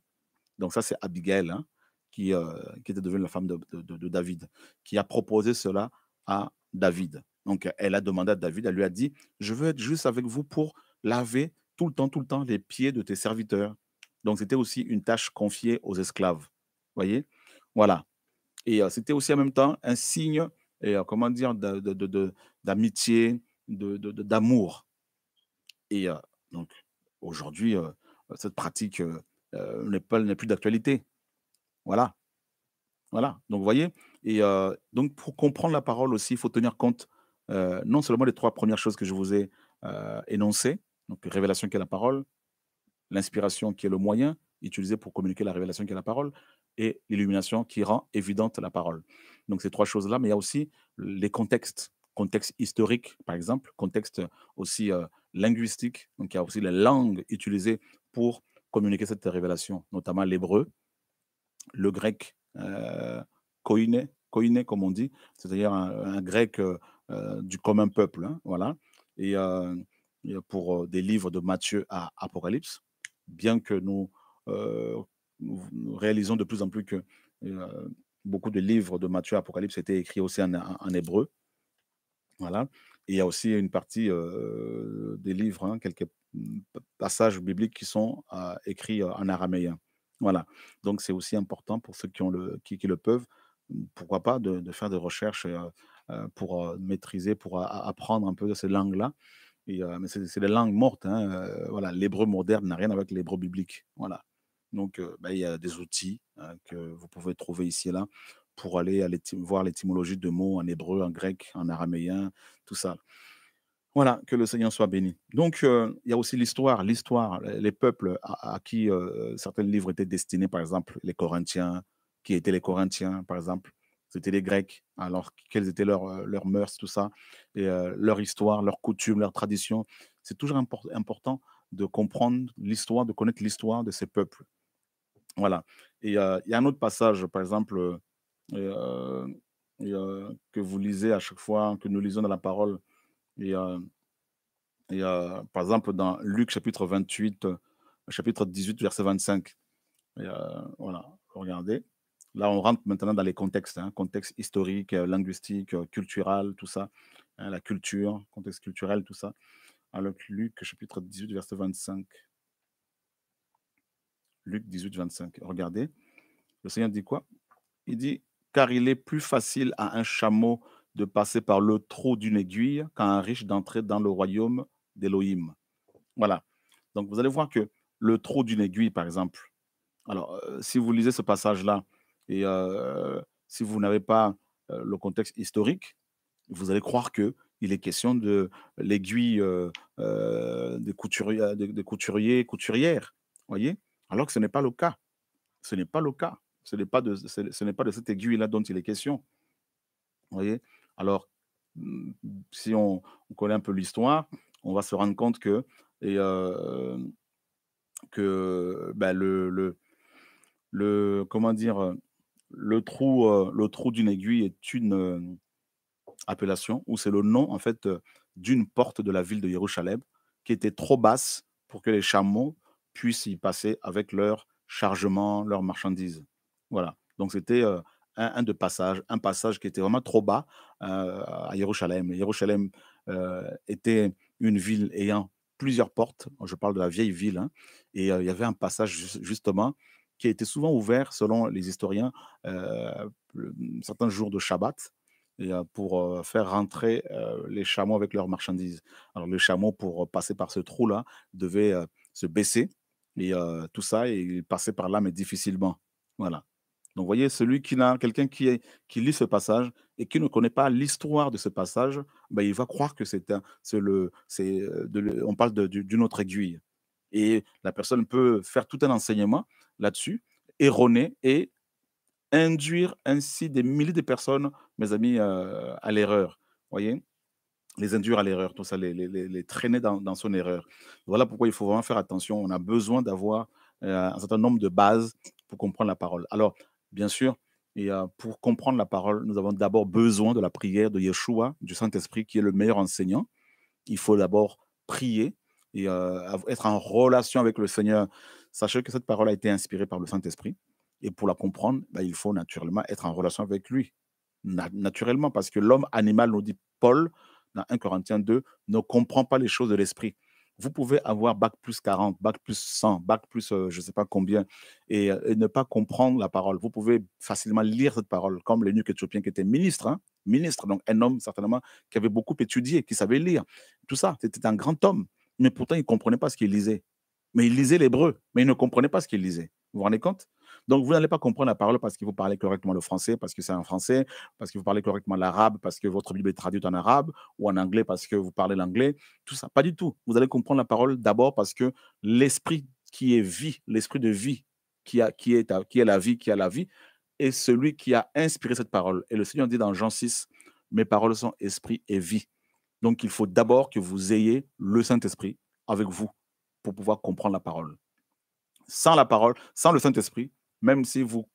Donc ça, c'est Abigail, hein, qui était devenue la femme de David, qui a proposé cela à David. Donc elle a demandé à David, elle lui a dit: «Je veux être juste avec vous pour laver tout le temps les pieds de tes serviteurs». Donc c'était aussi une tâche confiée aux esclaves. Voyez? Voilà. Et c'était aussi en même temps un signe et comment dire? D'amitié, d'amour. Et donc aujourd'hui, cette pratique, n'est plus d'actualité. Voilà, voilà. Donc vous voyez? Et donc pour comprendre la parole aussi, il faut tenir compte, non seulement des 3 premières choses que je vous ai, énoncées, donc révélation qui est la parole, l'inspiration qui est le moyen utilisé pour communiquer la révélation qui est la parole et l'illumination qui rend évidente la parole. Donc ces 3 choses-là, mais il y a aussi les contextes, contexte historique par exemple, contexte aussi, linguistique, donc il y a aussi les langues utilisées pour communiquer cette révélation, notamment l'hébreu, le grec, koiné comme on dit, c'est-à-dire un grec, du commun peuple, hein, voilà. Et pour, des livres de Matthieu à Apocalypse, bien que heu, nous réalisons de plus en plus que, beaucoup de livres de Matthieu à Apocalypse étaient écrits aussi en hébreu, voilà. Et il y a aussi une partie, des livres, hein, quelques, passages bibliques qui sont, écrits, en araméen. Voilà. Donc c'est aussi important pour ceux qui le peuvent, pourquoi pas de faire des recherches, pour, maîtriser, pour apprendre un peu de ces langues-là. Et mais c'est des langues mortes, hein, voilà. L'hébreu moderne n'a rien avec l'hébreu biblique, voilà. Donc bah, il y a des outils, que vous pouvez trouver ici et là pour aller voir l'étymologie de mots en hébreu, en grec, en araméen, tout ça. Voilà, que le Seigneur soit béni. Donc, il y a aussi l'histoire, les peuples à qui, certains livres étaient destinés, par exemple, les Corinthiens. Qui étaient les Corinthiens, par exemple? C'était les Grecs. Alors, quelles étaient leurs mœurs, tout ça et leur histoire, leurs coutumes, leurs traditions. C'est toujours important de comprendre l'histoire, de connaître l'histoire de ces peuples. Voilà et il y a un autre passage, par exemple, heu que vous lisez à chaque fois, que nous lisons dans la parole et par exemple, dans Luc chapitre 28, chapitre 18, verset 25 et voilà, regardez. Là, on rentre maintenant dans les contextes, hein, contexte historique, linguistique, culturel, tout ça, hein, la culture, contexte culturel, tout ça. Alors Luc chapitre 18, verset 25. Luc 18, 25. Regardez, le Seigneur dit quoi? Il dit: «Car il est plus facile à un chameau de passer par le trou d'une aiguille qu'à un riche d'entrer dans le royaume d'Élohim». Voilà. Donc vous allez voir que le trou d'une aiguille, par exemple, alors, si vous lisez ce passage-là et si vous n'avez pas, le contexte historique, vous allez croire que il est question de l'aiguille, des couturiers des couturiers, couturières, voyez? Alors que ce n'est pas le cas. Ce n'est pas le cas. Ce n'est pas de cette aiguille-là dont il est question, vous voyez? Alors, mmh, si on connaît un peu l'histoire, on va se rendre compte que et bah, comment dire? Le trou d'une aiguille est une, appellation ou c'est le nom en fait, d'une porte de la ville de Jérusalem qui était trop basse pour que les chameaux puissent y passer avec leurs chargements, leurs marchandises. Voilà, donc c'était, un passage qui était vraiment trop bas, à Jérusalem. Jérusalem, était une ville ayant plusieurs portes. Je parle de la vieille ville, hein et il y avait un passage justement qui a été souvent ouvert selon les historiens, certains jours de Shabbat et pour, faire rentrer, les chameaux avec leurs marchandises. Alors les chameaux pour passer par ce trou-là devaient, se baisser et tout ça et ils passaient par là, mais difficilement. Voilà. Donc vous voyez, celui qui n'a quelqu'un qui lit ce passage et qui ne connaît pas l'histoire de ce passage, bah, il va croire que on parle d'une autre aiguille et la personne peut faire tout un enseignement là-dessus, erroné et induire ainsi des milliers de personnes, mes amis, à l'erreur. Voyez? Les induire à l'erreur, tout ça, les traîner dans son erreur. Voilà pourquoi il faut vraiment faire attention. On a besoin d'avoir, un certain nombre de bases pour comprendre la parole. Alors, bien sûr et pour comprendre la parole, nous avons d'abord besoin de la prière de Yeshua, du Saint-Esprit qui est le meilleur enseignant. Il faut d'abord prier et être en relation avec le Seigneur. Sachez que cette parole a été inspirée par le Saint-Esprit et pour la comprendre, bah, il faut naturellement être en relation avec lui. Naturellement, parce que l'homme animal, nous dit Paul dans 1 Corinthiens 2, ne comprend pas les choses de l'esprit. Vous pouvez avoir bac plus 40, bac plus 100, bac plus je ne sais pas combien, et ne pas comprendre la parole. Vous pouvez facilement lire cette parole, comme l'eunuque éthiopien qui était ministre, hein, ministre, donc un homme certainement qui avait beaucoup étudié, qui savait lire. Tout ça, c'était un grand homme, mais pourtant il ne comprenait pas ce qu'il lisait. Mais il lisait l'hébreu, mais il ne comprenait pas ce qu'il lisait. Vous vous rendez compte? Donc vous n'allez pas comprendre la parole parce que vous parlez correctement le français, parce que c'est un français, parce que vous parlez correctement l'arabe, parce que votre Bible est traduite en arabe, ou en anglais parce que vous parlez l'anglais, tout ça. Pas du tout. Vous allez comprendre la parole d'abord parce que l'esprit qui est vie, l'esprit de vie, qui est la vie, qui a la vie, est celui qui a inspiré cette parole. Et le Seigneur dit dans Jean 6, mes paroles sont esprit et vie. Donc, il faut d'abord que vous ayez le Saint-Esprit avec vous pour pouvoir comprendre la parole. Sans la parole, sans le Saint-Esprit, même si vous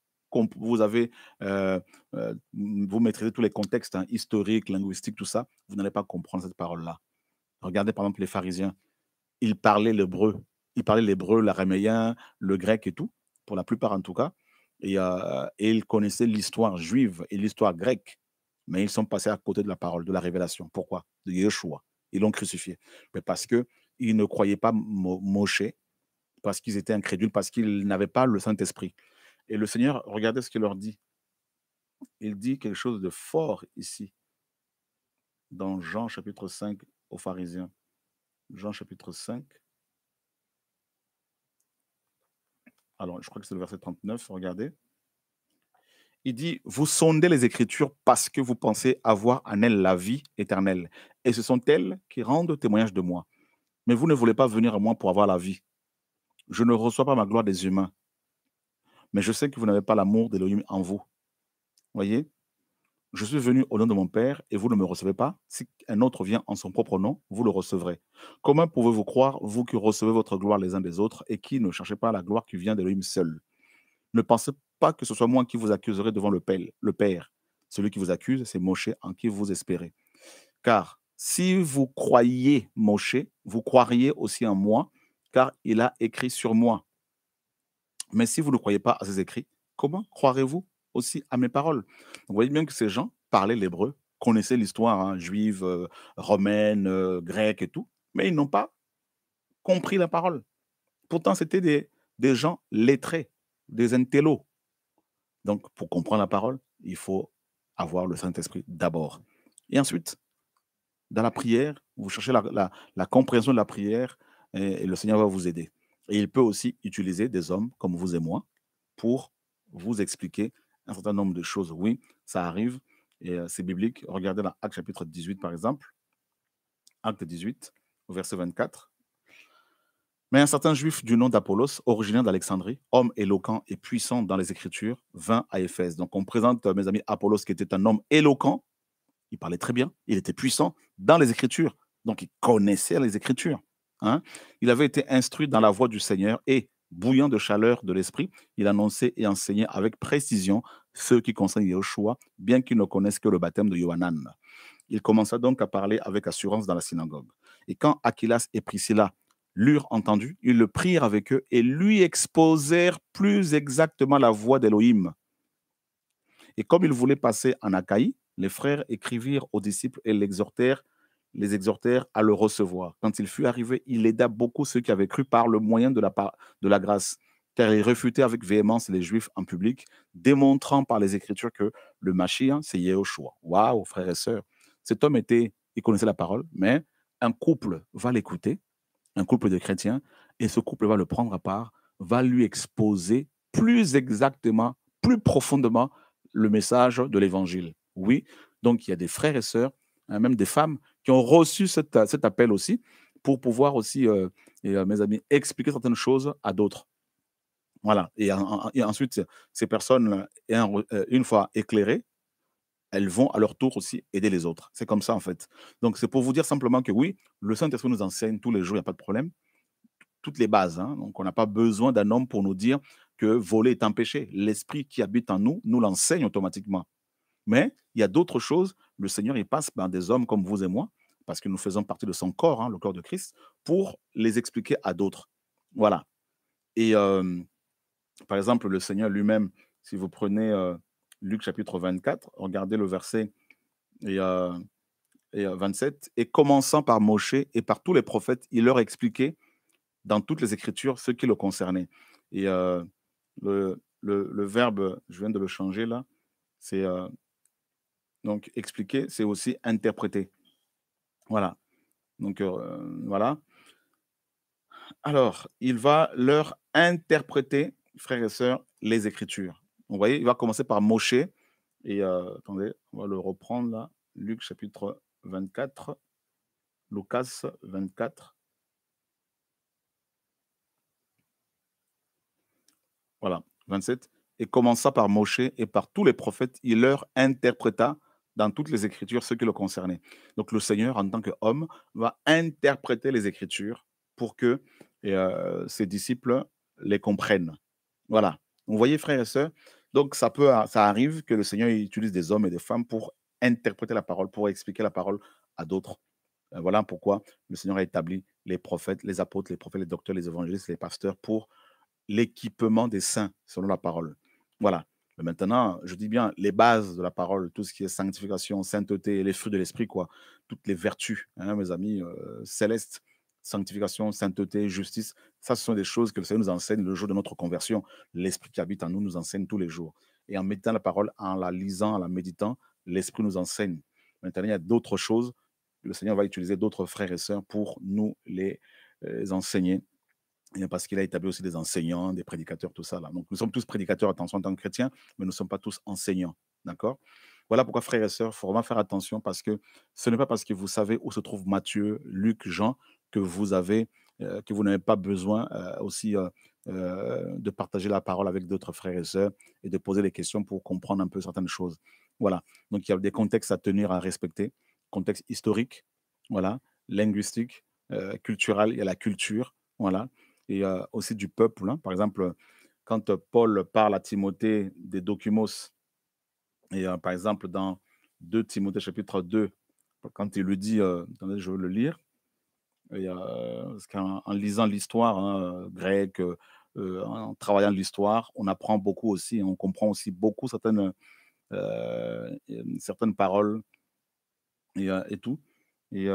avez, vous maîtrisez tous les contextes, hein, historiques, linguistiques, tout ça, vous n'allez pas comprendre cette parole-là. Regardez par exemple les pharisiens, ils parlaient l'hébreu. Ils parlaient l'hébreu, l'araméen, le grec et tout, pour la plupart en tout cas et ils connaissaient l'histoire juive et l'histoire grecque, mais ils sont passés à côté de la parole, de la révélation. Pourquoi? De Yeshua. Ils l'ont crucifié. Mais parce qu'ils ne croyaient pas Moshe, parce qu'ils étaient incrédules, parce qu'ils n'avaient pas le Saint-Esprit. Et le Seigneur, regardez ce qu'il leur dit. Il dit quelque chose de fort ici, dans Jean chapitre 5 aux pharisiens. Jean chapitre 5. Alors, je crois que c'est le verset 39, regardez. Il dit, vous sondez les Écritures parce que vous pensez avoir en elles la vie éternelle. Et ce sont elles qui rendent témoignage de moi. Mais vous ne voulez pas venir à moi pour avoir la vie. Je ne reçois pas ma gloire des humains, mais je sais que vous n'avez pas l'amour d'Élohim en vous. Voyez, je suis venu au nom de mon Père et vous ne me recevez pas. Si un autre vient en son propre nom, vous le recevrez. Comment pouvez-vous croire, vous qui recevez votre gloire les uns des autres et qui ne cherchez pas la gloire qui vient d'Élohim seul? Ne pensez pas que ce soit moi qui vous accuserai devant le Père. Celui qui vous accuse, c'est Moshe en qui vous espérez. Car si vous croyez Moshe, vous croiriez aussi en moi, car il a écrit sur moi. Mais si vous ne croyez pas à ces écrits, comment croirez-vous aussi à mes paroles? Vous voyez bien que ces gens parlaient l'hébreu, connaissaient l'histoire hein, juive, romaine, grecque et tout, mais ils n'ont pas compris la parole. Pourtant, c'était des gens lettrés, des intellos. Donc, pour comprendre la parole, il faut avoir le Saint-Esprit d'abord. Et ensuite, dans la prière, vous cherchez la compréhension de la prière et le Seigneur va vous aider. Et il peut aussi utiliser des hommes comme vous et moi pour vous expliquer un certain nombre de choses. Oui, ça arrive et c'est biblique. Regardez dans Actes chapitre 18, par exemple. Acte 18, au verset 24. Mais un certain juif du nom d'Apollos, originaire d'Alexandrie, homme éloquent et puissant dans les Écritures, vint à Éphèse. Donc on présente, mes amis, Apollos qui était un homme éloquent, il parlait très bien, il était puissant dans les Écritures, donc il connaissait les Écritures. Hein. Il avait été instruit dans la voie du Seigneur et, bouillant de chaleur de l'esprit, il annonçait et enseignait avec précision ce qui concerne Yahushua, bien qu'il ne connaisse que le baptême de Yohanan. Il commença donc à parler avec assurance dans la synagogue. Et quand Aquilas et Priscilla l'eurent entendu, ils le prirent avec eux et lui exposèrent plus exactement la voix d'Élohim. Et comme il voulait passer en Achaïe, les frères écrivirent aux disciples et les exhortèrent à le recevoir. Quand il fut arrivé, il aida beaucoup ceux qui avaient cru par le moyen de la grâce, car il réfutait avec véhémence les Juifs en public, démontrant par les Écritures que le Mashiach, c'est Yehoshua. Waouh, frères et sœurs. Cet homme il connaissait la parole, mais un couple va l'écouter, un couple de chrétiens, et ce couple va le prendre à part, va lui exposer plus exactement, plus profondément le message de l'évangile. Oui, donc il y a des frères et sœurs, hein, même des femmes, qui ont reçu cet appel aussi pour pouvoir aussi, mes amis, expliquer certaines choses à d'autres. Voilà. Et ensuite, ces personnes, une fois éclairées, elles vont à leur tour aussi aider les autres. C'est comme ça, en fait. Donc, c'est pour vous dire simplement que oui, le Saint-Esprit nous enseigne tous les jours, il n'y a pas de problème. Toutes les bases. Hein. Donc, on n'a pas besoin d'un homme pour nous dire que voler est un péché. L'Esprit qui habite en nous nous l'enseigne automatiquement. Mais il y a d'autres choses. Le Seigneur, il passe par des hommes comme vous et moi, parce que nous faisons partie de son corps, hein, le corps de Christ, pour les expliquer à d'autres. Voilà. Et par exemple, le Seigneur lui-même, si vous prenez Luc chapitre 24, regardez le verset et, 27, et commençant par Moshe et par tous les prophètes, il leur expliquait dans toutes les Écritures ce qui le concernait. Et le verbe, je viens de le changer là, c'est donc expliquer, c'est aussi interpréter. Voilà. Donc voilà. Alors, il va leur interpréter, frères et sœurs, les Écritures. Vous voyez, il va commencer par Moshe. Et attendez, on va le reprendre là. Luc chapitre 24, Lucas 24. Voilà, 27. Et commença par Moshe et par tous les prophètes, il leur interpréta dans toutes les Écritures ce qui le concernait. Donc le Seigneur, en tant qu'homme, va interpréter les Écritures pour que ses disciples les comprennent. Voilà. Vous voyez, frères et sœurs, donc ça arrive que le Seigneur utilise des hommes et des femmes pour interpréter la parole, pour expliquer la parole à d'autres. Voilà pourquoi le Seigneur a établi les prophètes, les apôtres, les prophètes, les docteurs, les évangélistes, les pasteurs pour l'équipement des saints, selon la parole. Voilà. Mais maintenant, je dis bien les bases de la parole, tout ce qui est sanctification, sainteté, les fruits de l'esprit, quoi. Toutes les vertus, hein, mes amis célestes, sanctification, sainteté, justice, ça, ce sont des choses que le Seigneur nous enseigne le jour de notre conversion. L'esprit qui habite en nous nous enseigne tous les jours. Et en méditant la parole, en la lisant, en la méditant, l'esprit nous enseigne. Maintenant, il y a d'autres choses. Le Seigneur va utiliser d'autres frères et sœurs pour nous les enseigner Et parce qu'il a établi aussi des enseignants, des prédicateurs, tout ça là. Donc nous sommes tous prédicateurs, attention, en tant que chrétiens, mais nous ne sommes pas tous enseignants. D'accord? Voilà pourquoi, frères et sœurs, il faut vraiment faire attention parce que ce n'est pas parce que vous savez où se trouve Matthieu, Luc, Jean que vous avez, que vous n'avez pas besoin aussi de partager la parole avec d'autres frères et sœurs et de poser des questions pour comprendre un peu certaines choses. Voilà. Donc il y a des contextes à tenir, à respecter, contexte historique, voilà, linguistique, culturel, il y a la culture, voilà, et aussi du peuple, hein. Par exemple, quand Paul parle à Timothée des documos, et par exemple, dans 2 Timothée chapitre 2, quand il lui dit, attendez, je veux le lire, et parce qu'en lisant l'histoire, hein, grecque, en travaillant l'histoire, on apprend beaucoup aussi, on comprend aussi beaucoup certaines paroles et tout. Et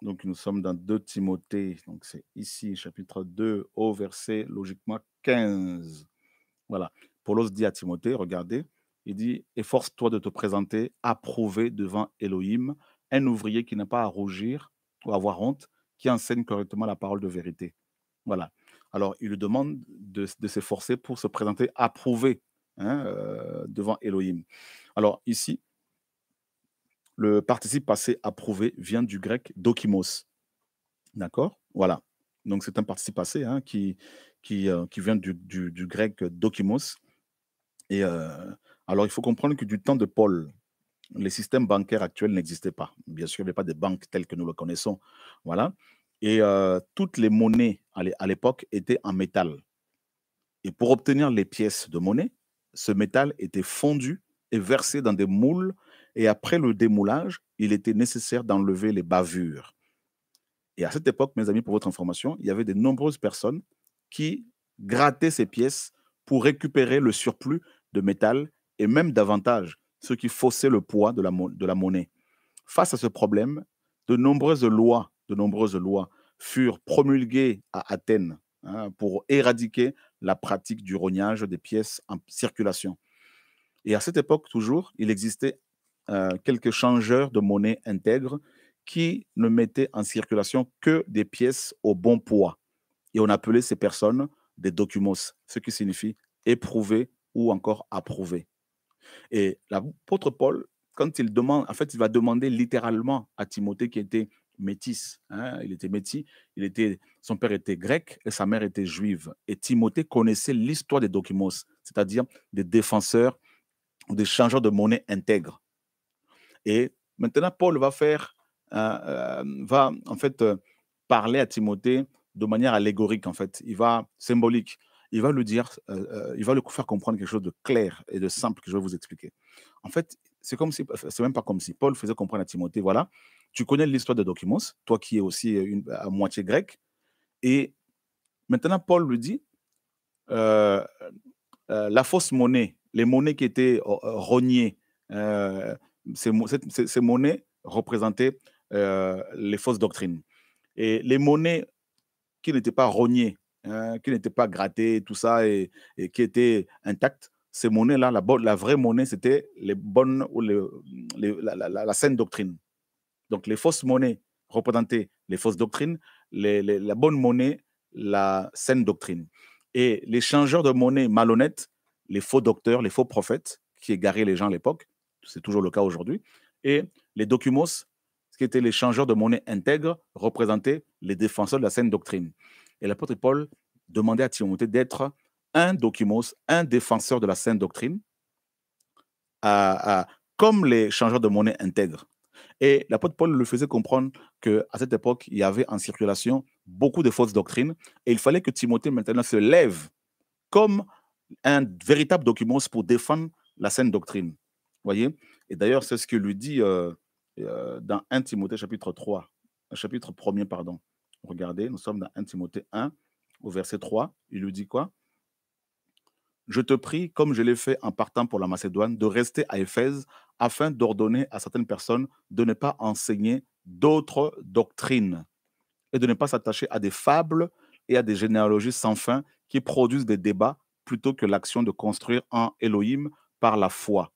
donc nous sommes dans 2 Timothée, donc c'est ici, chapitre 2 au verset logiquement 15. Voilà. Paulos dit à Timothée, regardez, il dit: «Efforce-toi de te présenter approuvé devant Elohim, un ouvrier qui n'a pas à rougir ou avoir honte, qui enseigne correctement la parole de vérité». Voilà. Alors, il lui demande de s'efforcer pour se présenter approuvé, hein, devant Elohim. Alors ici, le participe passé approuvé vient du grec dokimos, d'accord? Voilà. Donc c'est un participe passé, hein, qui vient du grec dokimos. Et alors il faut comprendre que du temps de Paul, les systèmes bancaires actuels n'existaient pas. Bien sûr, il n'y avait pas de banques telles que nous le connaissons, voilà. Et toutes les monnaies à l'époque étaient en métal. Et pour obtenir les pièces de monnaie, ce métal était fondu et versé dans des moules, et après le démoulage, il était nécessaire d'enlever les bavures. Et à cette époque, mes amis, pour votre information, il y avait de nombreuses personnes qui grattaient ces pièces pour récupérer le surplus de métal et même davantage, ce qui faussait le poids de la monnaie. Face à ce problème, de nombreuses lois furent promulguées à Athènes, hein, pour éradiquer la pratique du rognage des pièces en circulation. Et à cette époque, toujours, il existait quelques changeurs de monnaie intègres qui ne mettaient en circulation que des pièces au bon poids. Et on appelait ces personnes des documos, ce qui signifie éprouver ou encore approuver. Et l'apôtre Paul, quand il demande, en fait, il va demander littéralement à Timothée qui était métis, hein, il était métis, son père était grec et sa mère était juive. Et Timothée connaissait l'histoire des documos, c'est-à-dire des défenseurs ou des changeurs de monnaie intègres. Et maintenant, Paul va en fait parler à Timothée de manière allégorique, en fait. Il va symbolique. Il va lui dire, il va lui faire comprendre quelque chose de clair et de simple que je vais vous expliquer. En fait, c'est comme si, enfin, c'est même pas comme si Paul faisait comprendre à Timothée, voilà, tu connais l'histoire de Documos, toi qui es aussi à moitié grec, et maintenant Paul lui dit, euh, la fausse monnaie, les monnaies qui étaient rognées, euh, ces monnaies représentaient les fausses doctrines. Et les monnaies qui n'étaient pas rognées, hein, qui n'étaient pas grattées, tout ça, et qui étaient intactes, ces monnaies-là, la vraie monnaie, c'était les bonnes ou la saine doctrine. Donc les fausses monnaies représentaient les fausses doctrines, la bonne monnaie, la saine doctrine. Et les changeurs de monnaie malhonnêtes, les faux docteurs, les faux prophètes, qui égaraient les gens à l'époque, c'est toujours le cas aujourd'hui, et les documos, qui étaient les changeurs de monnaie intègres, représentaient les défenseurs de la saine doctrine. Et l'apôtre Paul demandait à Timothée d'être un documos, un défenseur de la saine doctrine, comme les changeurs de monnaie intègres. Et l'apôtre Paul le faisait comprendre qu'à cette époque, il y avait en circulation beaucoup de fausses doctrines, et il fallait que Timothée maintenant se lève comme un véritable document pour défendre la saine doctrine. Voyez. Et d'ailleurs, c'est ce que lui dit dans 1 Timothée chapitre 3, chapitre 1er, pardon. Regardez, nous sommes dans 1 Timothée 1, au verset 3. Il lui dit quoi? Je te prie, comme je l'ai fait en partant pour la Macédoine, de rester à Éphèse afin d'ordonner à certaines personnes de ne pas enseigner d'autres doctrines et de ne pas s'attacher à des fables et à des généalogies sans fin qui produisent des débats plutôt que l'action de construire en Elohim par la foi.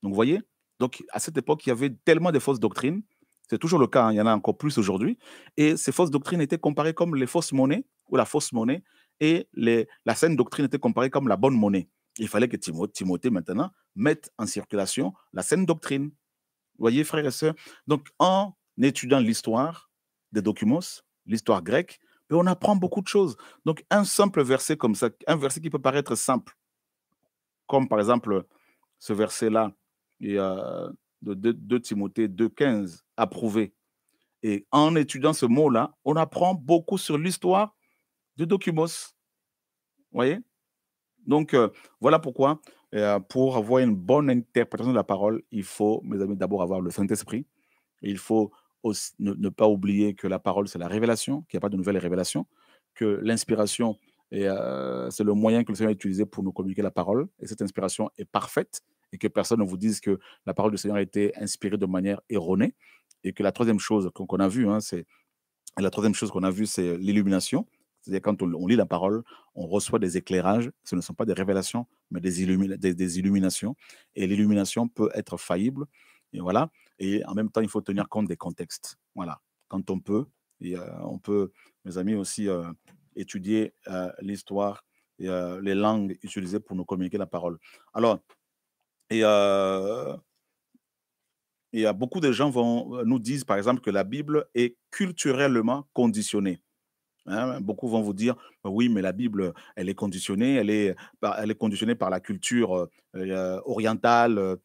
Donc, vous voyez, donc à cette époque, il y avait tellement de fausses doctrines, C'est toujours le cas, hein, il y en a encore plus aujourd'hui. Et ces fausses doctrines étaient comparées comme les fausses monnaies ou la fausse monnaie, et la saine doctrine était comparée comme la bonne monnaie. Il fallait que Timothée maintenant mette en circulation la saine doctrine. Vous voyez, frères et sœurs? Donc, en étudiant l'histoire des documents, l'histoire grecque, ben, on apprend beaucoup de choses. Donc, un simple verset comme ça, un verset qui peut paraître simple, comme par exemple ce verset-là, et, de 2 Timothée 2,15, approuvé. Et en étudiant ce mot-là, on apprend beaucoup sur l'histoire de Documos. Vous voyez? Donc, voilà pourquoi, pour avoir une bonne interprétation de la parole, il faut, mes amis, d'abord avoir le Saint-Esprit. Il faut aussi ne pas oublier que la parole, c'est la révélation, qu'il n'y a pas de nouvelles révélations, que l'inspiration c'est le moyen que le Seigneur a utilisé pour nous communiquer la parole, et cette inspiration est parfaite, et que personne ne vous dise que la parole du Seigneur a été inspirée de manière erronée, et que la troisième chose qu'on a vue, hein, c'est la troisième chose qu'on a vue, c'est l'illumination. C'est-à-dire quand on lit la parole, on reçoit des éclairages. Ce ne sont pas des révélations, mais des illuminations. Et l'illumination peut être faillible. Et voilà. Et en même temps, il faut tenir compte des contextes. Voilà. Quand on peut, et on peut, mes amis, aussi étudier l'histoire et les langues utilisées pour nous communiquer la parole. Alors, et beaucoup de gens nous disent, par exemple, que la Bible est culturellement conditionnée. Hein, beaucoup vont vous dire: «Oui, mais la Bible, elle est conditionnée, elle est conditionnée par la culture, orientale,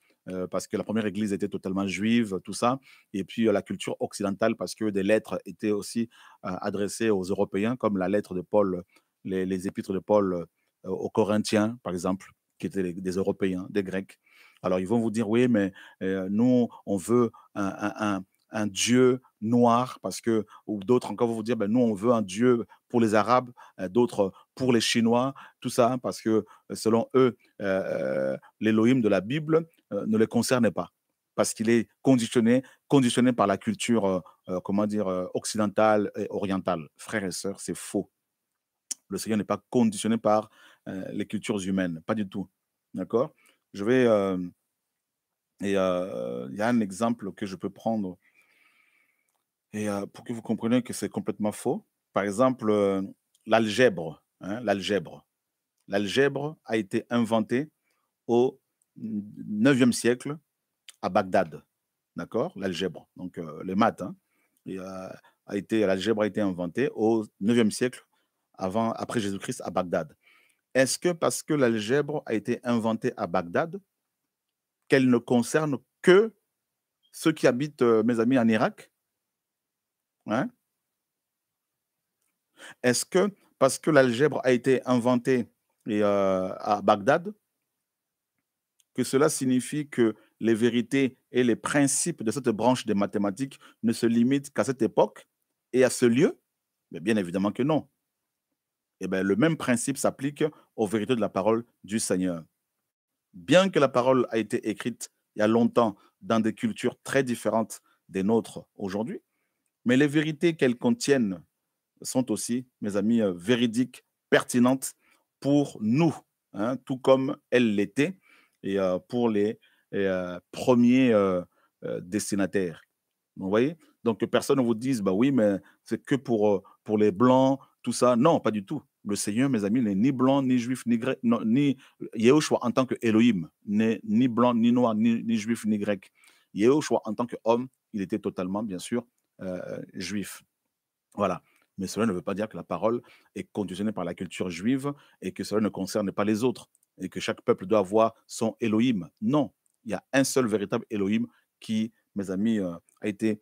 parce que la première église était totalement juive, tout ça, et puis, la culture occidentale parce que des lettres étaient aussi, adressées aux Européens, comme la lettre de Paul, les épîtres de Paul, aux Corinthiens, par exemple, qui étaient des Européens, des Grecs». Alors ils vont vous dire: «Oui, mais, nous, on veut un Dieu noir», parce que, ou d'autres encore vont vous dire: «Ben, nous, on veut un Dieu pour les Arabes, d'autres pour les Chinois», tout ça parce que, selon eux, l'Élohim de la Bible, ne les concerne pas. Parce qu'il est conditionné par la culture, comment dire, occidentale et orientale. Frères et sœurs, c'est faux. Le Seigneur n'est pas conditionné par, les cultures humaines, pas du tout. D'accord? Je vais, il y a un exemple que je peux prendre, et pour que vous compreniez que c'est complètement faux. Par exemple, l'algèbre, hein, l'algèbre. L'algèbre a été inventée au 9e siècle à Bagdad, d'accord? L'algèbre, donc les maths, hein, et l'algèbre a été inventée au 9e siècle après Jésus-Christ à Bagdad. Est-ce que parce que l'algèbre a été inventée à Bagdad, qu'elle ne concerne que ceux qui habitent, mes amis, en Irak? Hein? Est-ce que parce que l'algèbre a été inventée à Bagdad, que cela signifie que les vérités et les principes de cette branche des mathématiques ne se limitent qu'à cette époque et à ce lieu? Mais bien évidemment que non. Et bien, le même principe s'applique aux vérités de la parole du Seigneur. Bien que la parole a été écrite il y a longtemps dans des cultures très différentes des nôtres aujourd'hui, mais les vérités qu'elles contiennent sont aussi, mes amis, véridiques, pertinentes pour nous, hein, tout comme elles l'étaient, et pour les premiers destinataires. Vous voyez? Donc que personne ne vous dise: «Bah oui, mais c'est que pour les blancs, tout ça». Non, pas du tout. Le Seigneur, mes amis, n'est ni blanc, ni juif, ni grec, non, ni Yahushua en tant que Elohim, n'est ni blanc, ni noir, ni juif, ni grec. Yahushua en tant qu'homme, il était totalement, bien sûr, juif. Voilà. Mais cela ne veut pas dire que la parole est conditionnée par la culture juive et que cela ne concerne pas les autres et que chaque peuple doit avoir son Elohim. Non, il y a un seul véritable Elohim qui, mes amis, a été,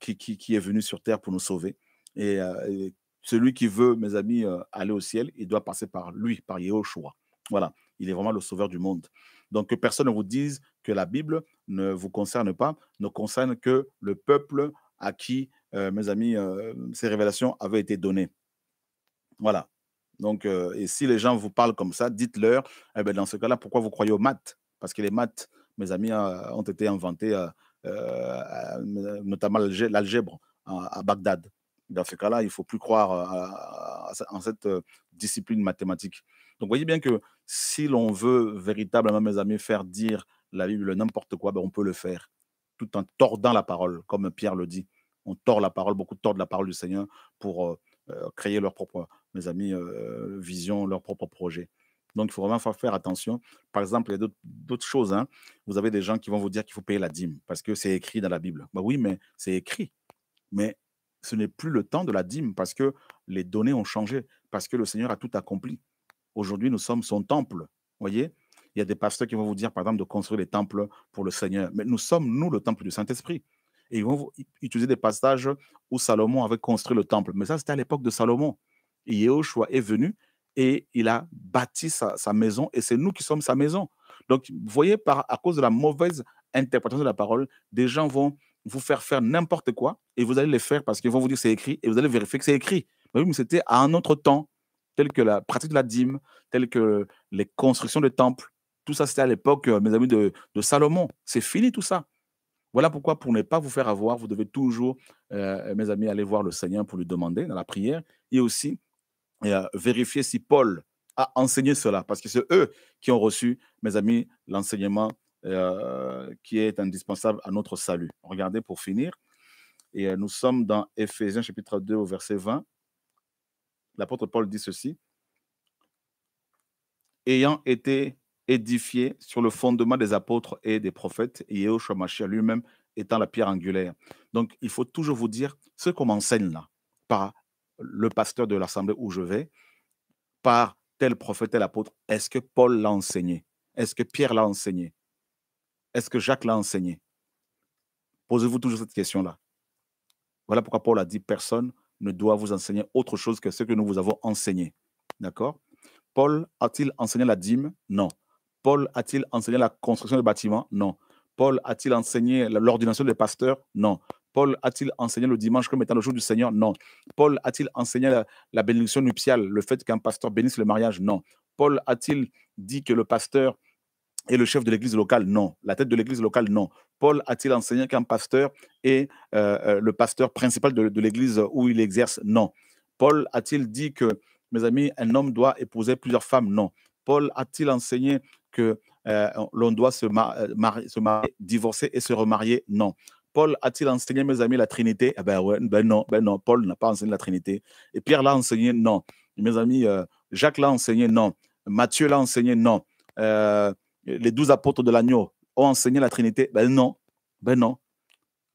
qui est venu sur terre pour nous sauver. Et celui qui veut, mes amis, aller au ciel, il doit passer par lui, par Yehoshua. Voilà, il est vraiment le sauveur du monde. Donc que personne ne vous dise que la Bible ne vous concerne pas, ne concerne que le peuple à qui, mes amis, ces révélations avaient été données. Voilà. Donc, et si les gens vous parlent comme ça, dites-leur, eh ben, dans ce cas-là, pourquoi vous croyez aux maths? Parce que les maths, mes amis, ont été inventées, notamment l'algèbre à Bagdad. Dans ce cas-là, il ne faut plus croire en cette discipline mathématique. Donc, vous voyez bien que si l'on veut véritablement, mes amis, faire dire la Bible n'importe quoi, ben, on peut le faire. tout en tordant la parole, comme Pierre le dit. On tord la parole, beaucoup tordent la parole du Seigneur pour créer leur propre, mes amis, vision, leur propre projet. Donc, il faut vraiment faire attention. Par exemple, il y a d'autres choses. Hein. Vous avez des gens qui vont vous dire qu'il faut payer la dîme parce que c'est écrit dans la Bible. Bah oui, mais c'est écrit. Mais ce n'est plus le temps de la dîme parce que les données ont changé, parce que le Seigneur a tout accompli. Aujourd'hui, nous sommes son temple. Voyez, il y a des pasteurs qui vont vous dire, par exemple, de construire des temples pour le Seigneur. Mais nous sommes, nous, le temple du Saint-Esprit. Et ils vont utiliser des passages où Salomon avait construit le temple. Mais ça, c'était à l'époque de Salomon. Et Yehoshua est venu et il a bâti sa maison et c'est nous qui sommes sa maison. Donc, vous voyez, à cause de la mauvaise interprétation de la parole, des gens vont vous faire n'importe quoi et vous allez les faire parce qu'ils vont vous dire c'est écrit et vous allez vérifier que c'est écrit. Mais oui, mais c'était à un autre temps, tel que la pratique de la dîme, tel que les constructions de temples. Tout ça, c'était à l'époque, mes amis, de Salomon. C'est fini tout ça. Voilà pourquoi, pour ne pas vous faire avoir, vous devez toujours, mes amis, aller voir le Seigneur pour lui demander dans la prière et aussi vérifier si Paul a enseigné cela, parce que c'est eux qui ont reçu, mes amis, l'enseignement qui est indispensable à notre salut. Regardez pour finir, et nous sommes dans Éphésiens chapitre 2 au verset 20. L'apôtre Paul dit ceci: ayant été édifié sur le fondement des apôtres et des prophètes, et Yehoshua Mashiach lui-même étant la pierre angulaire. Donc, il faut toujours vous dire ce qu'on m'enseigne là, par le pasteur de l'assemblée où je vais, par tel prophète, tel apôtre. Est-ce que Paul l'a enseigné? Est-ce que Pierre l'a enseigné? Est-ce que Jacques l'a enseigné? Posez-vous toujours cette question-là. Voilà pourquoi Paul a dit personne ne doit vous enseigner autre chose que ce que nous vous avons enseigné. D'accord? Paul a-t-il enseigné la dîme? Non. Paul a-t-il enseigné la construction de bâtiments? Non. Paul a-t-il enseigné l'ordination des pasteurs? Non. Paul a-t-il enseigné le dimanche comme étant le jour du Seigneur? Non. Paul a-t-il enseigné la bénédiction nuptiale, le fait qu'un pasteur bénisse le mariage? Non. Paul a-t-il dit que le pasteur est le chef de l'église locale? Non. La tête de l'église locale? Non. Paul a-t-il enseigné qu'un pasteur est le pasteur principal de l'église où il exerce? Non. Paul a-t-il dit que, mes amis, un homme doit épouser plusieurs femmes? Non. Paul a-t-il enseigné que l'on doit se marier, divorcer et se remarier? Non. Paul a-t-il enseigné, mes amis, la Trinité? Eh ben, ouais, ben non, Paul n'a pas enseigné la Trinité. Et Pierre l'a enseigné? Non. Mes amis, Jacques l'a enseigné? Non. Matthieu l'a enseigné? Non. Les 12 apôtres de l'agneau ont enseigné la Trinité? Ben non. Ben non.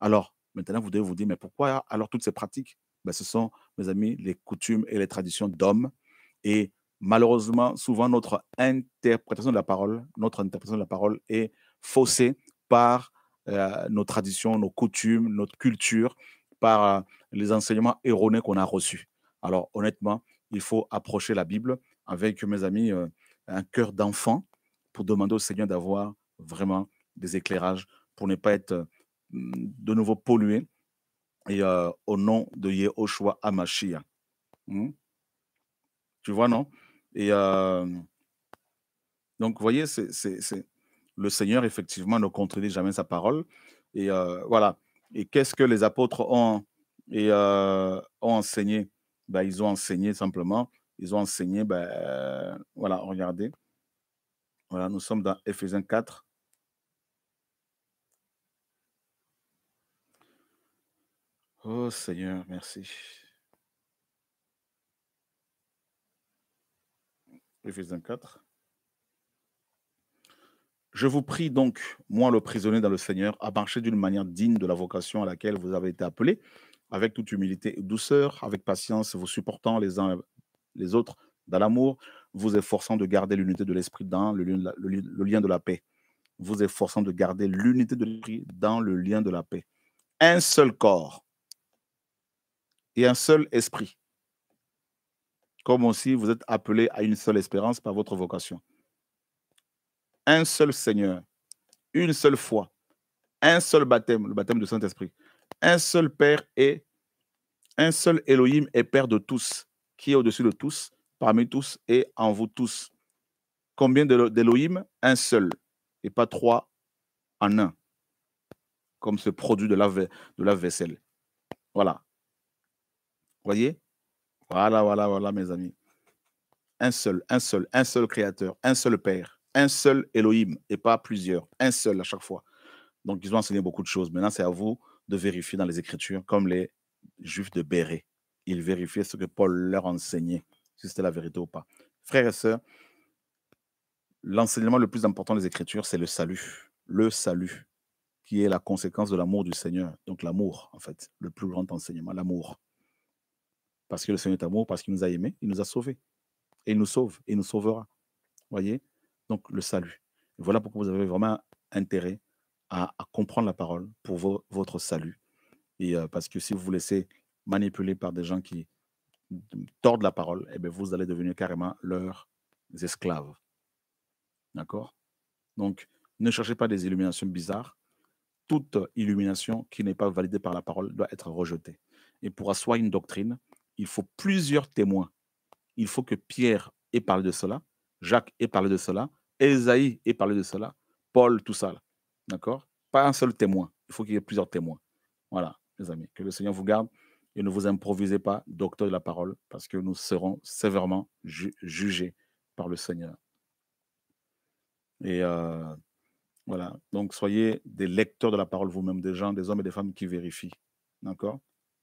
Alors, maintenant, vous devez vous dire, mais pourquoi alors toutes ces pratiques? Ben, ce sont, mes amis, les coutumes et les traditions d'hommes. Et malheureusement, souvent, notre interprétation de la parole est faussée par nos traditions, nos coutumes, notre culture, par les enseignements erronés qu'on a reçus. Alors, honnêtement, il faut approcher la Bible avec, mes amis, un cœur d'enfant pour demander au Seigneur d'avoir vraiment des éclairages pour ne pas être de nouveau pollué et au nom de Yehoshua Hamashiach. Tu vois, non? Et donc, vous voyez, le Seigneur, effectivement, ne contredit jamais sa parole. Et voilà. Et qu'est-ce que les apôtres ont enseigné? Ben, ils ont enseigné simplement. Ils ont enseigné, ben, voilà, regardez. Voilà, nous sommes dans Éphésiens 4. Oh Seigneur, merci. Éphésiens 4. Je vous prie donc, moi le prisonnier dans le Seigneur, à marcher d'une manière digne de la vocation à laquelle vous avez été appelés, avec toute humilité et douceur, avec patience, vous supportant les uns les autres dans l'amour, vous efforçant de garder l'unité de l'esprit dans le lien de la paix. Vous efforçant de garder l'unité de l'esprit dans le lien de la paix. Un seul corps et un seul esprit, comme aussi vous êtes appelés à une seule espérance par votre vocation. Un seul Seigneur, une seule foi, un seul baptême, le baptême du Saint-Esprit. Un seul Père et un seul Elohim est Père de tous, qui est au-dessus de tous, parmi tous et en vous tous. Combien d'Elohim? Un seul, et pas trois en un, comme ce produit de la vaisselle. Voilà. Voyez? Voilà, mes amis. Un seul créateur, un seul Père, un seul Elohim, et pas plusieurs, un seul à chaque fois. Donc, ils ont enseigné beaucoup de choses. Maintenant, c'est à vous de vérifier dans les Écritures, comme les Juifs de Bérée. Ils vérifiaient ce que Paul leur enseignait, si c'était la vérité ou pas. Frères et sœurs, l'enseignement le plus important des Écritures, c'est le salut. Le salut, qui est la conséquence de l'amour du Seigneur. Donc, l'amour, en fait, le plus grand enseignement, l'amour. Parce que le Seigneur est amour, parce qu'il nous a aimés, il nous a sauvés. Et il nous sauve, et il nous sauvera. Voyez? Donc, le salut. Voilà pourquoi vous avez vraiment intérêt à comprendre la parole pour votre salut. Et parce que si vous vous laissez manipuler par des gens qui tordent la parole, eh bien, vous allez devenir carrément leurs esclaves. D'accord? Donc, ne cherchez pas des illuminations bizarres. Toute illumination qui n'est pas validée par la parole doit être rejetée. Et pour asseoir une doctrine, il faut plusieurs témoins. Il faut que Pierre ait parlé de cela, Jacques ait parlé de cela, Ésaïe ait parlé de cela, Paul, tout ça. D'accord? Pas un seul témoin. Il faut qu'il y ait plusieurs témoins. Voilà, mes amis. Que le Seigneur vous garde et ne vous improvisez pas docteur de la parole parce que nous serons sévèrement jugés par le Seigneur. Et voilà. Donc, soyez des lecteurs de la parole vous-même, des gens, des hommes et des femmes qui vérifient. D'accord?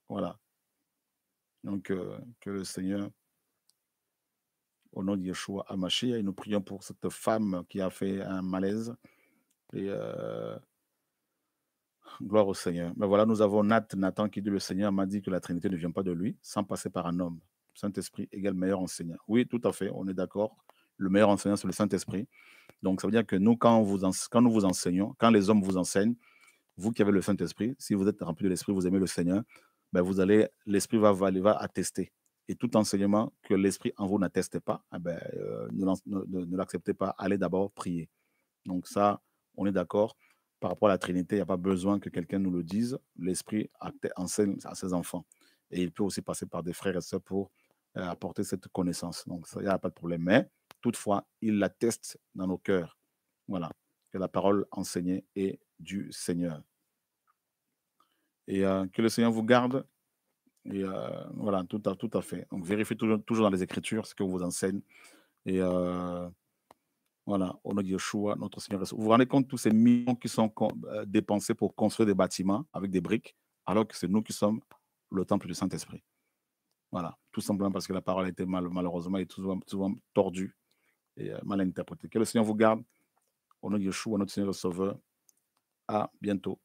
Voilà. Donc, que le Seigneur, au nom de Yeshua Hamashiach, et nous prions pour cette femme qui a fait un malaise. Et gloire au Seigneur. Mais voilà, nous avons Nathan qui dit le Seigneur m'a dit que la Trinité ne vient pas de lui sans passer par un homme. Saint-Esprit égale meilleur enseignant. Oui, tout à fait, on est d'accord. Le meilleur enseignant, c'est le Saint-Esprit. Donc, ça veut dire que nous, quand nous vous enseignons, quand les hommes vous enseignent, vous qui avez le Saint-Esprit, si vous êtes rempli de l'Esprit, vous aimez le Seigneur, ben l'Esprit va attester. Et tout enseignement que l'Esprit en vous n'atteste pas, eh ben, ne l'acceptez pas. Allez d'abord prier. Donc ça, on est d'accord. Par rapport à la Trinité, il n'y a pas besoin que quelqu'un nous le dise. L'Esprit enseigne à ses enfants. Et il peut aussi passer par des frères et sœurs pour apporter cette connaissance. Donc, il n'y a pas de problème. Mais, toutefois, il l'atteste dans nos cœurs. Voilà. Que la parole enseignée est du Seigneur. Et que le Seigneur vous garde. Et voilà, tout à fait. Donc, vérifiez toujours dans les Écritures ce que vous enseigne. Et voilà, au nom de Yeshua, notre Seigneur. Vous vous rendez compte de tous ces millions qui sont dépensés pour construire des bâtiments avec des briques, alors que c'est nous qui sommes le temple du Saint-Esprit. Voilà, tout simplement parce que la parole a été malheureusement est souvent tordue et mal interprétée. Que le Seigneur vous garde. Au nom de Yeshua, notre Seigneur et Sauveur. À bientôt.